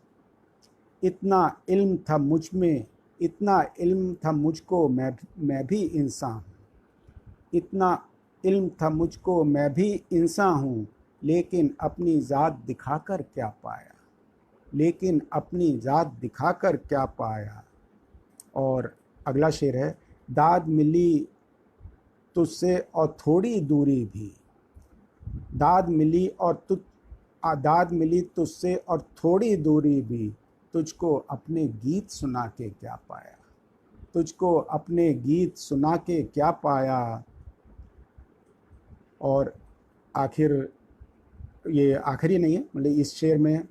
इतना इल्म था मुझ में इतना इल्म था मुझको मैं भी इंसान हूँ। इतना इल्म था मुझको मैं भी इंसान हूँ, लेकिन अपनी ज़ात दिखाकर क्या पाया, लेकिन अपनी ज़ात दिखाकर क्या पाया। और अगला शेर है, दाद मिली तुझसे और थोड़ी दूरी भी, दाद मिली और दाद मिली तुझसे और थोड़ी दूरी भी, तुझको अपने गीत सुना के क्या पाया, तुझको अपने गीत सुना के क्या पाया। और आखिर, ये आखिरी नहीं है, मतलब इस शेर में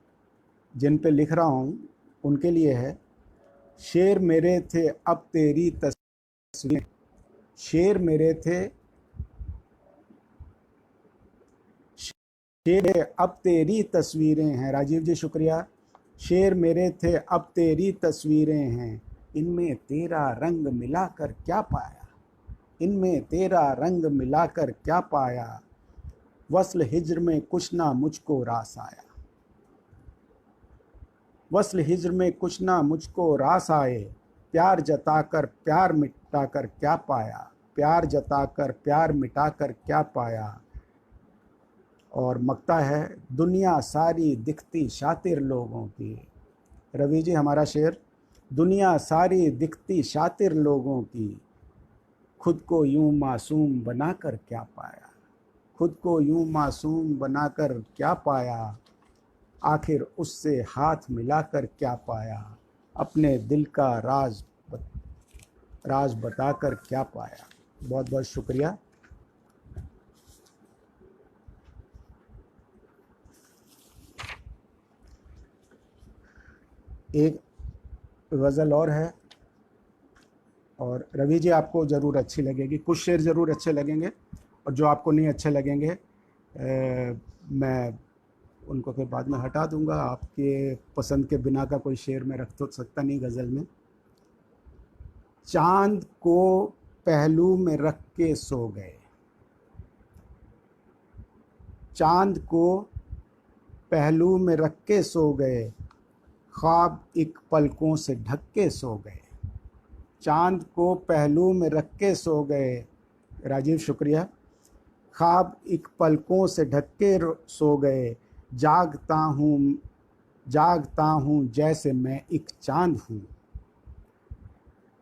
जिन पे लिख रहा हूँ उनके लिए है। शेर मेरे थे अब तेरी तस्वीरें, शेर मेरे थे, शेर अब तेरी तस्वीरें हैं। राजीव जी शुक्रिया। शेर मेरे थे अब तेरी तस्वीरें हैं, इनमें तेरा रंग मिलाकर क्या पाया, इनमें तेरा रंग मिलाकर क्या पाया। वस्ल हिज्र में कुछ ना मुझको रास आया, वस्ल हिज्र में कुछ ना मुझको रास आए। प्यार जताकर प्यार मिटाकर क्या पाया, प्यार जताकर प्यार मिटाकर क्या पाया। और मकता है, दुनिया सारी दिखती शातिर लोगों की। रवि जी हमारा शेर, दुनिया सारी दिखती शातिर लोगों की, खुद को यूं मासूम बनाकर क्या पाया, खुद को यूं मासूम बनाकर क्या पाया। आखिर उससे हाथ मिलाकर क्या पाया, अपने दिल का राज बताकर क्या पाया। बहुत बहुत शुक्रिया। एक गज़ल और है, और रवि जी आपको ज़रूर अच्छी लगेगी, कुछ शेर ज़रूर अच्छे लगेंगे, और जो आपको नहीं अच्छे लगेंगे मैं उनको फिर बाद में हटा दूंगा। आपके पसंद के बिना का कोई शेर मैं रख तो सकता नहीं गज़ल में। चांद को पहलू में रख के सो गए, चांद को पहलू में रख के सो गए, ख्वाब एक पलकों से ढक के सो गए, चांद को पहलू में रख के सो गए। राजीव शुक्रिया। ख्वाब एक पलकों से ढक के सो गए, जागता हूँ जैसे मैं एक चांद हूँ,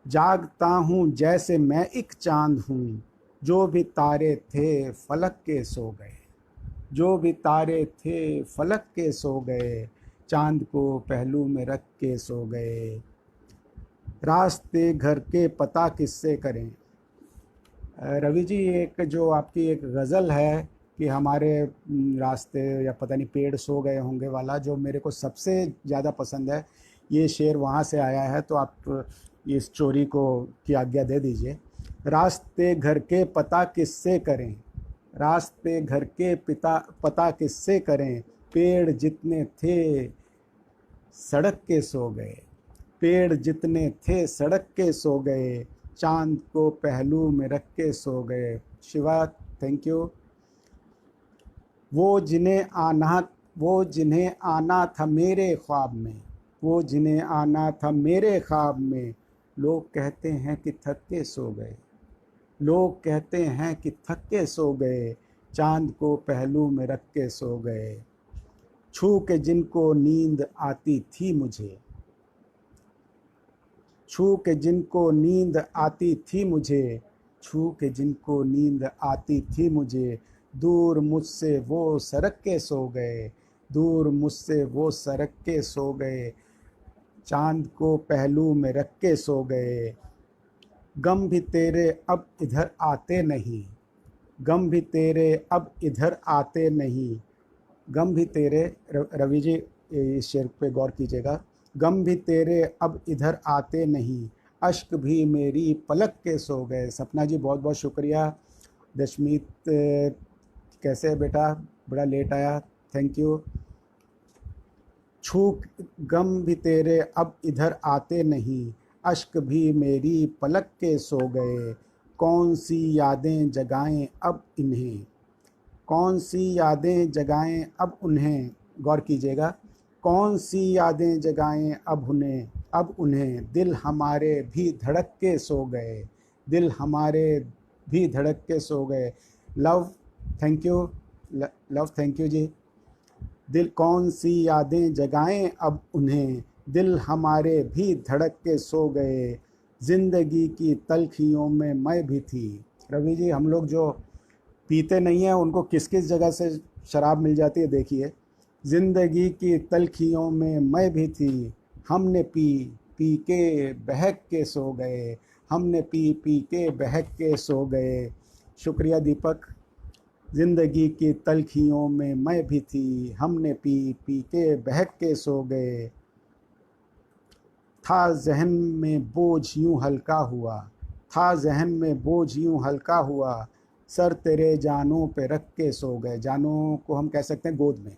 जागता हूँ जैसे मैं एक चांद हूँ। जो भी तारे थे फलक के सो गए, जो भी तारे थे फलक के सो गए, चांद को पहलू में रख के सो गए। रास्ते घर के पता किससे करें। रवि जी, एक जो आपकी एक गज़ल है कि हमारे रास्ते या पता नहीं पेड़ सो गए होंगे वाला, जो मेरे को सबसे ज़्यादा पसंद है, ये शेर वहाँ से आया है, तो आप इस चोरी को की आज्ञा दे दीजिए। रास्ते घर के पता किससे करें, रास्ते घर के पता किससे करें, पेड़ जितने थे सड़क के सो गए, पेड़ जितने थे सड़क के सो गए, चांद को पहलू में रख के सो गए। Shiva thank you. वो जिन्हें आना था मेरे ख्वाब में, वो जिन्हें आना था मेरे ख्वाब में, लोग कहते हैं कि थक के सो गए, लोग कहते हैं कि थक के सो गए, चांद को पहलू में रख के सो गए। छू के जिनको नींद आती थी मुझे, छू के जिनको नींद आती थी मुझे, छू के जिनको नींद आती थी मुझे, दूर मुझसे वो सरक के सो गए, दूर मुझसे वो सरक के सो गए, चांद को पहलू में रख के सो गए। गम भी तेरे अब इधर आते नहीं, गम भी तेरे अब इधर आते नहीं, गम भी तेरे, रवि जी इस शेर पे गौर कीजिएगा, गम भी तेरे अब इधर आते नहीं, अश्क भी मेरी पलक के सो गए। सपना जी बहुत बहुत शुक्रिया। दशमीत कैसे है बेटा, बड़ा लेट आया, थैंक यू। छू गम भी तेरे अब इधर आते नहीं, अश्क भी मेरी पलक के सो गए, कौन सी यादें जगाएं अब इन्हें, कौन सी यादें जगाएं अब उन्हें। गौर कीजिएगा, कौन सी यादें जगाएं अब उन्हें, अब उन्हें, दिल हमारे भी धड़क के सो गए, दिल हमारे भी धड़क के सो गए। Love, thank you, love thank you जी। दिल कौन सी यादें जगाएं अब उन्हें, दिल हमारे भी धड़क के सो गए, ज़िंदगी की तलखियों में मैं भी थी। रवि जी, हम लोग जो पीते नहीं हैं उनको किस किस जगह से शराब मिल जाती है देखिए। ज़िंदगी की तलखियों में मैं भी थी, हमने पी पी के बहक के सो गए, हमने पी पी के बहक के सो गए। शुक्रिया दीपक। ज़िंदगी की तलखियों में मैं भी थी, हमने पी पी के बहक के सो गए। था जहन में बोझ यूं हल्का हुआ, था जहन में बोझ यूं हल्का हुआ, सर तेरे जानों पे रख के सो गए। जानों को हम कह सकते हैं गोद में,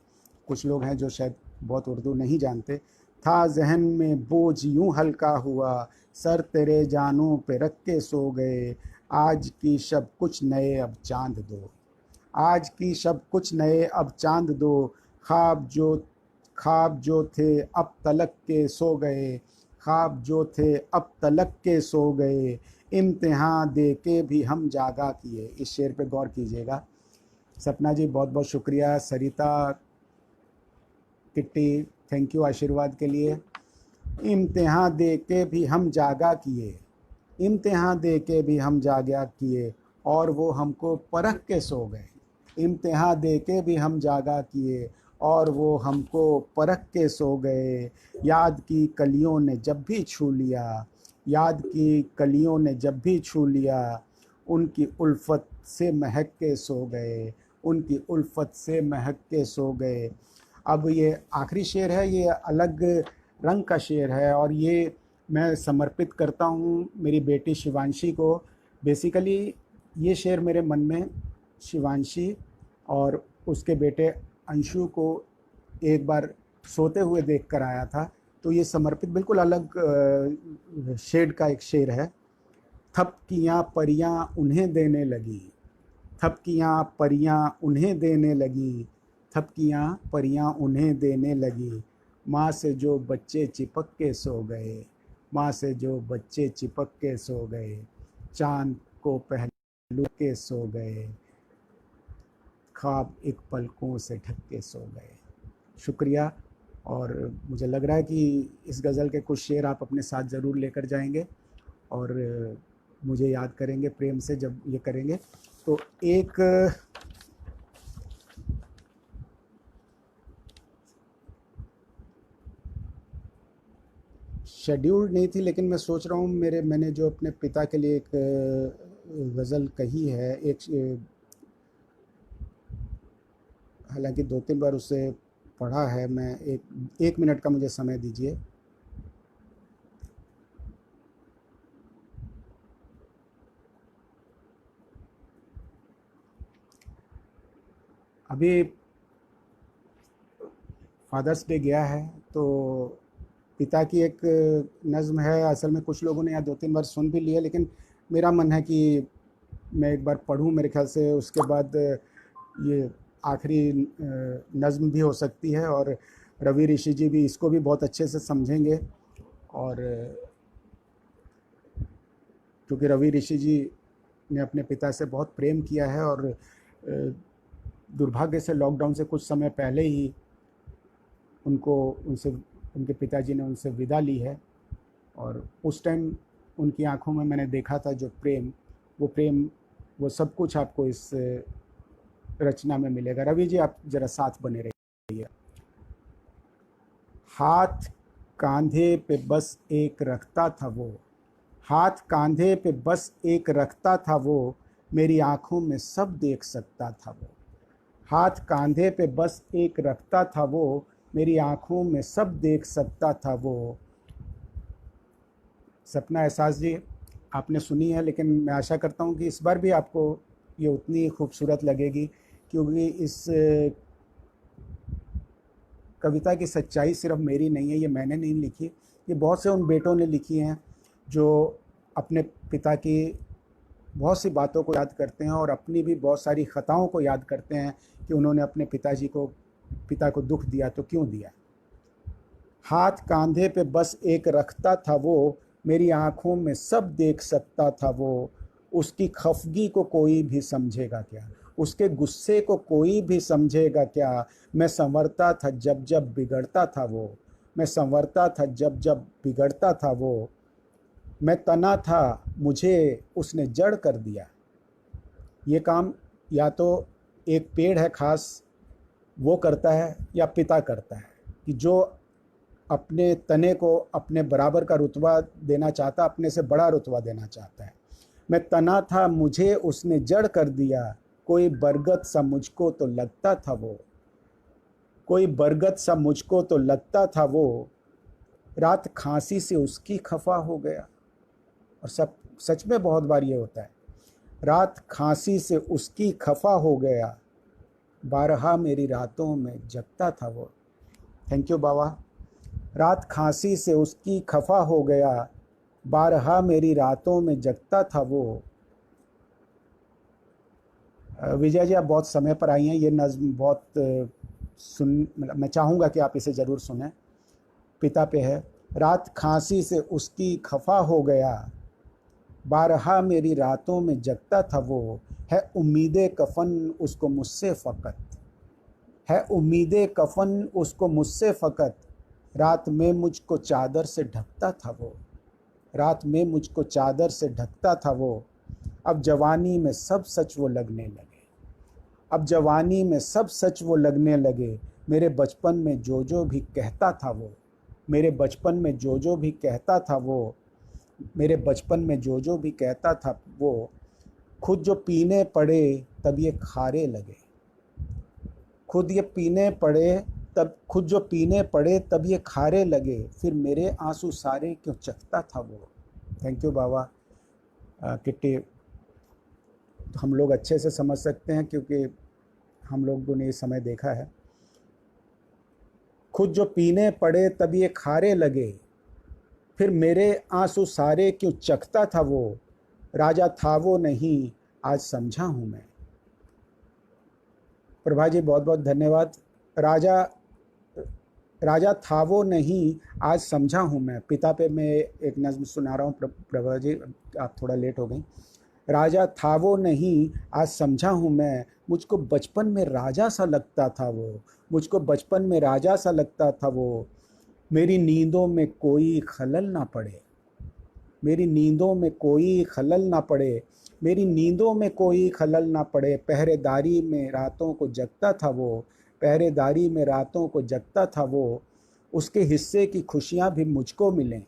कुछ लोग हैं जो शायद बहुत उर्दू नहीं जानते। था जहन में बोझ यूं हल्का हुआ, सर तेरे जानों पे रख के सो गए। आज की शब कुछ नए अब चांद दो, आज की शब कुछ नए अब चांद दो, ख्वाब जो थे अब तलक के सो गए, ख्वाब जो थे अब तलक के सो गए। इम्तिहान दे के भी हम जागा किए। इस शेर पे गौर कीजिएगा। सपना जी बहुत बहुत शुक्रिया। सरिता, किट्टी, थैंक यू आशीर्वाद के लिए। इम्तिहान दे के भी हम जागा किए, इम्तिहान दे के भी हम जागा किए, और वो हमको परख के सो गए। इम्तिहान दे के भी हम जागा किए, और वो हमको परख के सो गए। याद की कलियों ने जब भी छू लिया, याद की कलियों ने जब भी छू लिया, उनकी उल्फत से महक के सो गए, उनकी उल्फत से महक के सो गए। अब ये आखिरी शेर है, ये अलग रंग का शेर है, और ये मैं समर्पित करता हूँ मेरी बेटी शिवांशी को। बेसिकली ये शेर मेरे मन में शिवांशी और उसके बेटे अंशु को एक बार सोते हुए देखकर आया था, तो ये समर्पित बिल्कुल अलग शेड का एक शेर है। थपकियाँ परियाँ उन्हें देने लगी, थपकियाँ परियाँ उन्हें देने लगी, थपकियाँ परियाँ उन्हें देने लगी। माँ से जो बच्चे चिपक के सो गए, माँ से जो बच्चे चिपक के सो गए, चाँद को पहलू के सो गए, ख्वाब एक पलकों से ढक के सो गए। शुक्रिया। और मुझे लग रहा है कि इस गज़ल के कुछ शेर आप अपने साथ ज़रूर लेकर जाएंगे और मुझे याद करेंगे प्रेम से जब ये करेंगे। तो एक शेड्यूल नहीं थी, लेकिन मैं सोच रहा हूँ मैंने जो अपने पिता के लिए एक गज़ल कही है, हालांकि 2-3 बार उसे पढ़ा है। मैं एक मिनट का मुझे समय दीजिए। अभी फादर्स डे गया है, तो पिता की एक नज़्म है। असल में कुछ लोगों ने यहाँ 2-3 बार सुन भी लिया, लेकिन मेरा मन है कि मैं एक बार पढ़ूँ। मेरे ख्याल से उसके बाद ये आखिरी नज़्म भी हो सकती है, और रवि ऋषि जी भी इसको भी बहुत अच्छे से समझेंगे। और क्योंकि रवि ऋषि जी ने अपने पिता से बहुत प्रेम किया है, और दुर्भाग्य से लॉकडाउन से कुछ समय पहले ही उनके पिताजी ने उनसे विदा ली है। और उस टाइम उनकी आंखों में मैंने देखा था जो प्रेम, वो सब कुछ आपको इस रचना में मिलेगा। रवि जी, आप ज़रा साथ बने रहिए। हाथ कांधे पे बस एक रखता था वो, हाथ कांधे पे बस एक रखता था वो, मेरी आंखों में सब देख सकता था वो। हाथ कांधे पे बस एक रखता था वो, मेरी आंखों में सब देख सकता था वो। सपना एहसास जी, आपने सुनी है, लेकिन मैं आशा करता हूँ कि इस बार भी आपको ये उतनी खूबसूरत लगेगी, क्योंकि इस कविता की सच्चाई सिर्फ मेरी नहीं है, ये मैंने नहीं लिखी, ये बहुत से उन बेटों ने लिखी हैं जो अपने पिता की बहुत सी बातों को याद करते हैं, और अपनी भी बहुत सारी ख़ताओं को याद करते हैं कि उन्होंने अपने पिता को दुख दिया तो क्यों दिया। हाथ कांधे पे बस एक रखता था वो, मेरी आंखों में सब देख सकता था वो। उसकी खफगी को कोई भी समझेगा क्या, उसके गुस्से को कोई भी समझेगा क्या। मैं संवरता था जब जब बिगड़ता था वो, मैं संवरता था जब जब बिगड़ता था वो। मैं तना था, मुझे उसने जड़ कर दिया। ये काम या तो एक पेड़ है खास, वो करता है, या पिता करता है, कि जो अपने तने को अपने बराबर का रुतबा देना चाहता, अपने से बड़ा रुतबा देना चाहता है। मैं तना था, मुझे उसने जड़ कर दिया। कोई बरगद सा मुझको तो लगता था वो, कोई बरगद सा मुझको तो लगता था वो। रात खांसी से उसकी खफा हो गया। और सब सच में बहुत बार ये होता है, रात खांसी से उसकी खफा हो गया, बारहा मेरी रातों में जगता था वो। थैंक यू बाबा। रात खांसी से उसकी खफा हो गया, बारहा मेरी रातों में जगता था वो। विजय जी, आप बहुत समय पर आई हैं। ये नज़्म बहुत मैं चाहूँगा कि आप इसे ज़रूर सुनें। पिता पे है। रात खांसी से उसकी खफा हो गया, बारहा मेरी रातों में जगता था वो। है उम्मीदें कफन उसको मुझसे फ़कत, है उम्मीदें कफन उसको मुझसे फ़कत। रात में मुझको चादर से ढकता था वो, रात में मुझको चादर से ढकता था वो। अब जवानी में सब सच वो लगने लगे, अब जवानी में सब सच वो लगने लगे। मेरे बचपन में जो भी कहता था वो, मेरे बचपन में जो भी कहता था वो, मेरे बचपन में जो भी कहता था वो। खुद जो पीने पड़े तब ये खारे लगे, खुद ये पीने पड़े तब, खुद जो पीने पड़े तब ये खारे लगे। फिर मेरे आंसू सारे क्यों चखता था वो। Thank you Baba. किट्टी, तो हम लोग अच्छे से समझ सकते हैं क्योंकि हम लोगों ने ये समय देखा है। खुद जो पीने पड़े तब ये खारे लगे, फिर मेरे आंसू सारे क्यों चखता था वो। राजा था वो नहीं, आज समझा हूँ मैं। प्रभा जी बहुत बहुत धन्यवाद। राजा राजा था वो नहीं, आज समझा हूँ मैं। पिता पे मैं एक नज़्म सुना रहा हूँ। प्रभा जी, आप थोड़ा लेट हो गई। राजा था वो नहीं, आज समझा हूँ मैं। मुझको बचपन में राजा सा लगता था वो, मुझको बचपन में राजा सा लगता था वो। मेरी नींदों में कोई खलल ना पड़े, मेरी नींदों में कोई खलल ना पड़े, मेरी नींदों में कोई खलल ना पड़े। पहरेदारी में रातों को जगता था वो, पहरेदारी में रातों को जगता था वो। उसके हिस्से की खुशियाँ भी मुझको मिलें,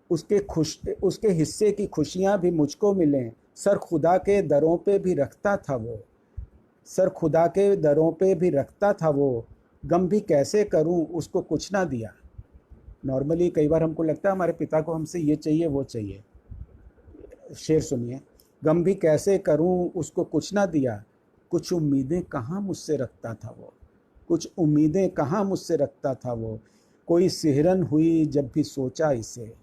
उसके हिस्से की खुशियाँ भी मुझको मिलें। सर खुदा के दरों पे भी रखता था वो, सर खुदा के दरों पे भी रखता था वो। गम भी कैसे करूं, उसको कुछ ना दिया। नॉर्मली कई बार हमको लगता है हमारे पिता को हमसे ये चाहिए वो चाहिए। शेर सुनिए। गम भी कैसे करूं, उसको कुछ ना दिया। कुछ उम्मीदें कहाँ मुझसे रखता था वो, कुछ उम्मीदें कहाँ मुझसे रखता था वो। कोई सिहरन हुई जब भी सोचा इसे,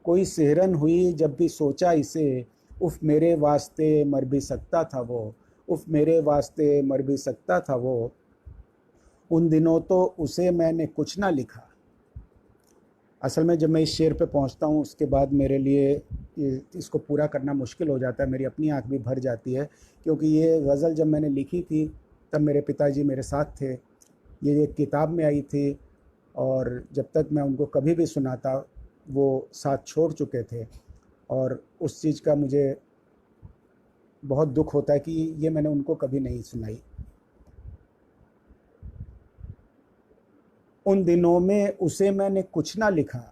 कोई सिहरन हुई जब भी सोचा इसे। उफ मेरे वास्ते मर भी सकता था वो, उफ मेरे वास्ते मर भी सकता था वो। उन दिनों तो उसे मैंने कुछ ना लिखा। असल में जब मैं इस शेर पे पहुंचता हूँ उसके बाद मेरे लिए इसको पूरा करना मुश्किल हो जाता है। मेरी अपनी आँख भी भर जाती है, क्योंकि ये गज़ल जब मैंने लिखी थी तब मेरे पिताजी मेरे साथ थे। ये एक किताब में आई थी और जब तक मैं उनको कभी भी सुनाता वो साथ छोड़ चुके थे। और उस चीज़ का मुझे बहुत दुख होता है कि ये मैंने उनको कभी नहीं सुनाई। उन दिनों में उसे मैंने कुछ ना लिखा,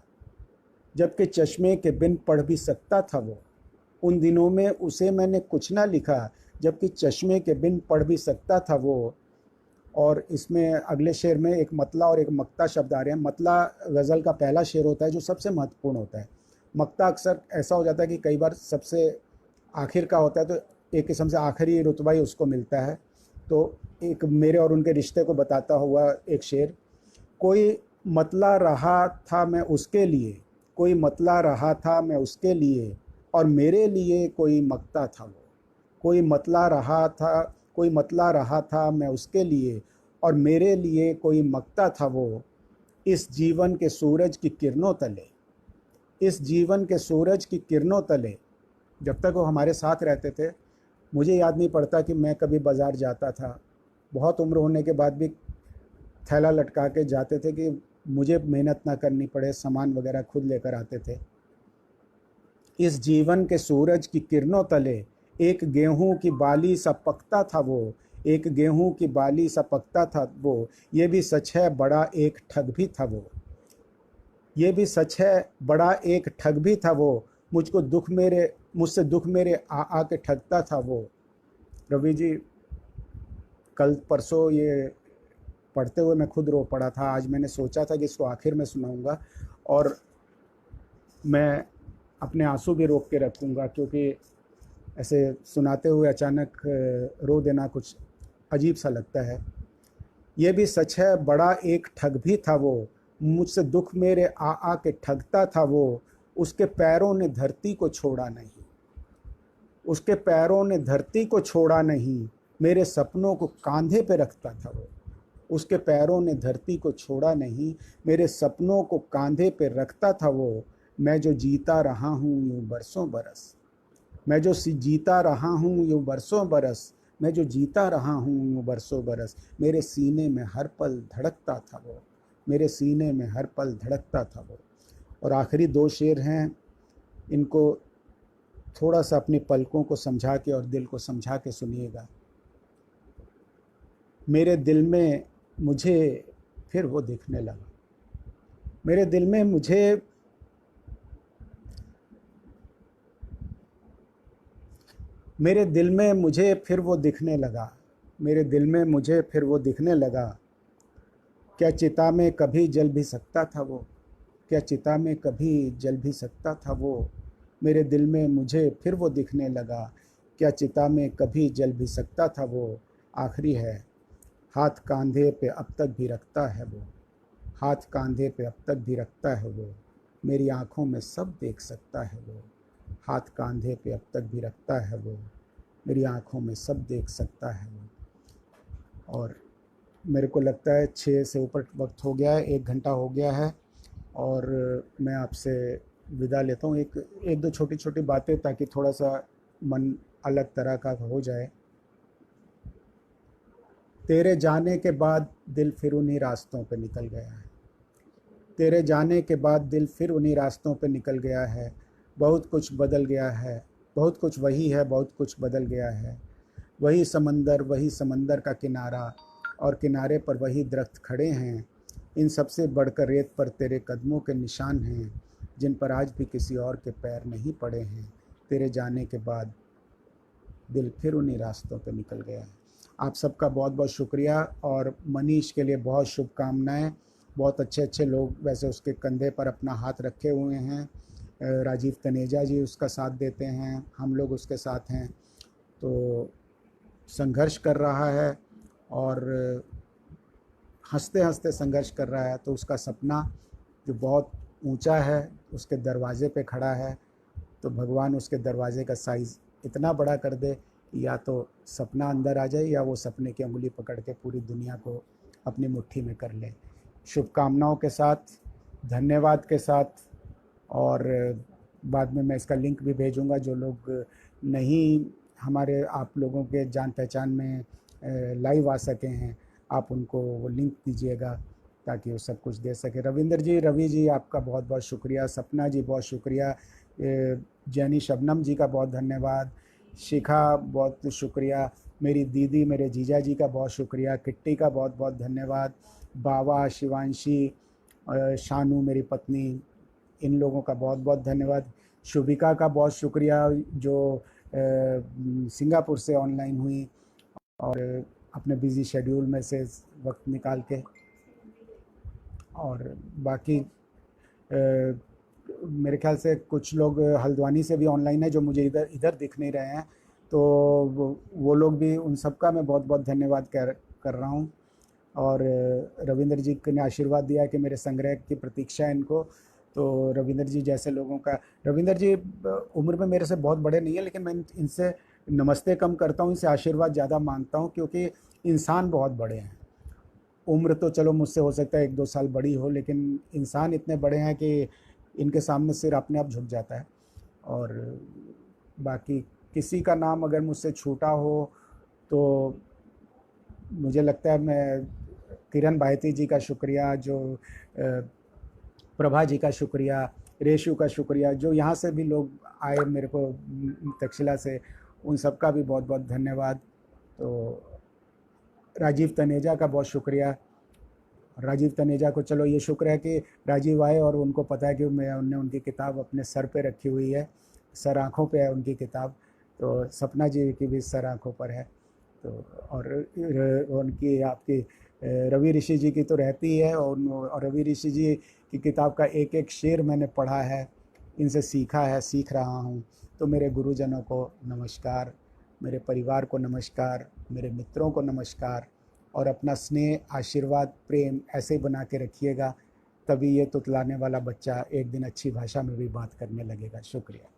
जबकि चश्मे के बिन पढ़ भी सकता था वो। उन दिनों में उसे मैंने कुछ ना लिखा, जबकि चश्मे के बिन पढ़ भी सकता था वो। और इसमें अगले शेर में एक मतला और एक मक्ता शब्द आ रहे हैं। मतला गज़ल का पहला शेर होता है जो सबसे महत्वपूर्ण होता है। मक्ता अक्सर ऐसा हो जाता है कि कई बार सबसे आखिर का होता है, तो एक किस्म से आखिरी रुतबा ही उसको मिलता है। तो एक मेरे और उनके रिश्ते को बताता हुआ एक शेर। कोई मतला रहा था मैं उसके लिए, कोई मतला रहा था मैं उसके लिए, और मेरे लिए कोई मक्ता था वो। कोई मतला रहा था, कोई मतला रहा था मैं उसके लिए, और मेरे लिए कोई मक्ता था वो। इस जीवन के सूरज की किरणों तले, इस जीवन के सूरज की किरणों तले जब तक वो हमारे साथ रहते थे, मुझे याद नहीं पड़ता कि मैं कभी बाज़ार जाता था। बहुत उम्र होने के बाद भी थैला लटका के जाते थे कि मुझे मेहनत ना करनी पड़े, सामान वगैरह खुद लेकर आते थे। इस जीवन के सूरज की किरणों तले एक गेहूं की बाली सा पकता था वो, एक गेहूं की बाली सा पकता था वो। ये भी सच है बड़ा एक ठग भी था वो, ये भी सच है बड़ा एक ठग भी था वो। मुझसे दुख मेरे आ के ठगता था वो। रवि जी, कल परसों ये पढ़ते हुए मैं खुद रो पड़ा था। आज मैंने सोचा था कि इसको आखिर में सुनाऊंगा, और मैं अपने आंसू भी रोक के रखूंगा, क्योंकि ऐसे सुनाते हुए अचानक रो देना कुछ अजीब सा लगता है। ये भी सच है बड़ा एक ठग भी था वो, मुझसे दुख मेरे आ के ठगता था वो। उसके पैरों ने धरती को छोड़ा नहीं, उसके पैरों ने धरती को छोड़ा नहीं, मेरे सपनों को कांधे पे रखता था वो। उसके पैरों ने धरती को छोड़ा नहीं, मेरे सपनों को कांधे पे रखता था वो। मैं जो जीता रहा हूँ यूँ बरसों बरस, मैं जो जीता रहा हूँ यूँ बरसों बरस, मैं जो जीता रहा हूँ यूँ बरसों बरस, मेरे सीने में हर पल धड़कता था वो, मेरे सीने में हर पल धड़कता था वो। और आखिरी दो शेर हैं, इनको थोड़ा सा अपनी पलकों को समझा के और दिल को समझा के सुनिएगा। मेरे दिल में मुझे फिर वो दिखने लगा, मेरे दिल में मुझे मेरे दिल में मुझे फिर वो दिखने लगा, मेरे दिल में मुझे फिर वो दिखने लगा। क्या चिता में कभी जल भी सकता था वो, क्या चिता में कभी जल भी सकता था वो। मेरे दिल में मुझे फिर वो दिखने लगा, क्या चिता में कभी जल भी सकता था वो। आखिरी है, हाथ कांधे पे अब तक भी रखता है वो, हाथ कांधे पे अब तक भी रखता है वो। मेरी आँखों में सब देख सकता है वो, हाथ कांधे पे अब तक भी रखता है वो। मेरी आँखों में सब देख सकता है वो। और मेरे को लगता है 6 से ऊपर वक्त हो गया है, 1 घंटा हो गया है, और मैं आपसे विदा लेता हूँ। एक दो छोटी छोटी बातें, ताकि थोड़ा सा मन अलग तरह का हो जाए। तेरे जाने के बाद दिल फिर उन्हीं रास्तों पे निकल गया है, तेरे जाने के बाद दिल फिर उन्हीं रास्तों पे निकल गया है। बहुत कुछ बदल गया है, बहुत कुछ वही है, बहुत कुछ बदल गया है। वही समंदर का किनारा, और किनारे पर वही दरख्त खड़े हैं। इन सबसे बढ़कर रेत पर तेरे कदमों के निशान हैं, जिन पर आज भी किसी और के पैर नहीं पड़े हैं। तेरे जाने के बाद दिल फिर उन्हीं रास्तों पे निकल गया है। आप सबका बहुत बहुत शुक्रिया, और मनीष के लिए बहुत शुभकामनाएं। बहुत अच्छे अच्छे लोग वैसे उसके कंधे पर अपना हाथ रखे हुए हैं। राजीव तनेजा जी उसका साथ देते हैं, हम लोग उसके साथ हैं। तो संघर्ष कर रहा है, और हंसते हंसते संघर्ष कर रहा है। तो उसका सपना जो बहुत ऊंचा है, उसके दरवाजे पे खड़ा है। तो भगवान उसके दरवाजे का साइज़ इतना बड़ा कर दे कि या तो सपना अंदर आ जाए, या वो सपने की उंगली पकड़ के पूरी दुनिया को अपनी मुट्ठी में कर ले। शुभकामनाओं के साथ, धन्यवाद के साथ, और बाद में मैं इसका लिंक भी भेजूंगा। जो लोग नहीं हमारे आप लोगों के जान पहचान में लाइव आ सके हैं, आप उनको वो लिंक दीजिएगा, ताकि वो सब कुछ दे सके। रविंदर जी, रवि जी, आपका बहुत बहुत शुक्रिया। सपना जी बहुत शुक्रिया। जैनी शबनम जी का बहुत धन्यवाद। शिखा बहुत शुक्रिया। मेरी दीदी, मेरे जीजा जी का बहुत शुक्रिया। किट्टी का बहुत बहुत धन्यवाद। बाबा, शिवांशी, शानू मेरी पत्नी, इन लोगों का बहुत बहुत धन्यवाद। शुभिका का बहुत शुक्रिया, जो सिंगापुर से ऑनलाइन हुई और अपने बिज़ी शेड्यूल में से वक्त निकाल के। और बाकी मेरे ख्याल से कुछ लोग हल्द्वानी से भी ऑनलाइन है, जो मुझे इधर दिख नहीं रहे हैं। तो वो लोग भी, उन सब का मैं बहुत बहुत धन्यवाद कर रहा हूँ। और रविंद्र जी ने आशीर्वाद दिया कि मेरे संग्रह की प्रतीक्षा है इनको। तो रविंद्र जी जैसे लोगों का, रविंद्र जी उम्र में मेरे से बहुत बड़े नहीं है, लेकिन मैं इनसे नमस्ते कम करता हूँ, इनसे आशीर्वाद ज़्यादा मांगता हूँ, क्योंकि इंसान बहुत बड़े हैं। उम्र तो चलो मुझसे हो सकता है 1-2 साल बड़ी हो, लेकिन इंसान इतने बड़े हैं कि इनके सामने सिर अपने आप झुक जाता है। और बाकी किसी का नाम अगर मुझसे छूटा हो तो मुझे लगता है मैं किरण भारती जी का शुक्रिया, जो प्रभा जी का शुक्रिया, रेशु का शुक्रिया, जो यहाँ से भी लोग आए मेरे को तक्षशिला से, उन सब का भी बहुत बहुत धन्यवाद। तो राजीव तनेजा का बहुत शुक्रिया। राजीव तनेजा को चलो ये शुक्र है कि राजीव आए और उनको पता है कि मैं उनने उनकी किताब अपने सर पे रखी हुई है, सर आँखों पे है उनकी किताब। तो सपना जी की भी सर आँखों पर है। तो और उनकी आपकी रवि ऋषि जी की तो रहती है, और रवि ऋषि जी की किताब का एक एक शेर मैंने पढ़ा है, इनसे सीखा है, सीख रहा हूँ। तो मेरे गुरुजनों को नमस्कार, मेरे परिवार को नमस्कार, मेरे मित्रों को नमस्कार, और अपना स्नेह, आशीर्वाद, प्रेम ऐसे ही बना के रखिएगा, तभी ये तुतलाने वाला बच्चा एक दिन अच्छी भाषा में भी बात करने लगेगा। शुक्रिया।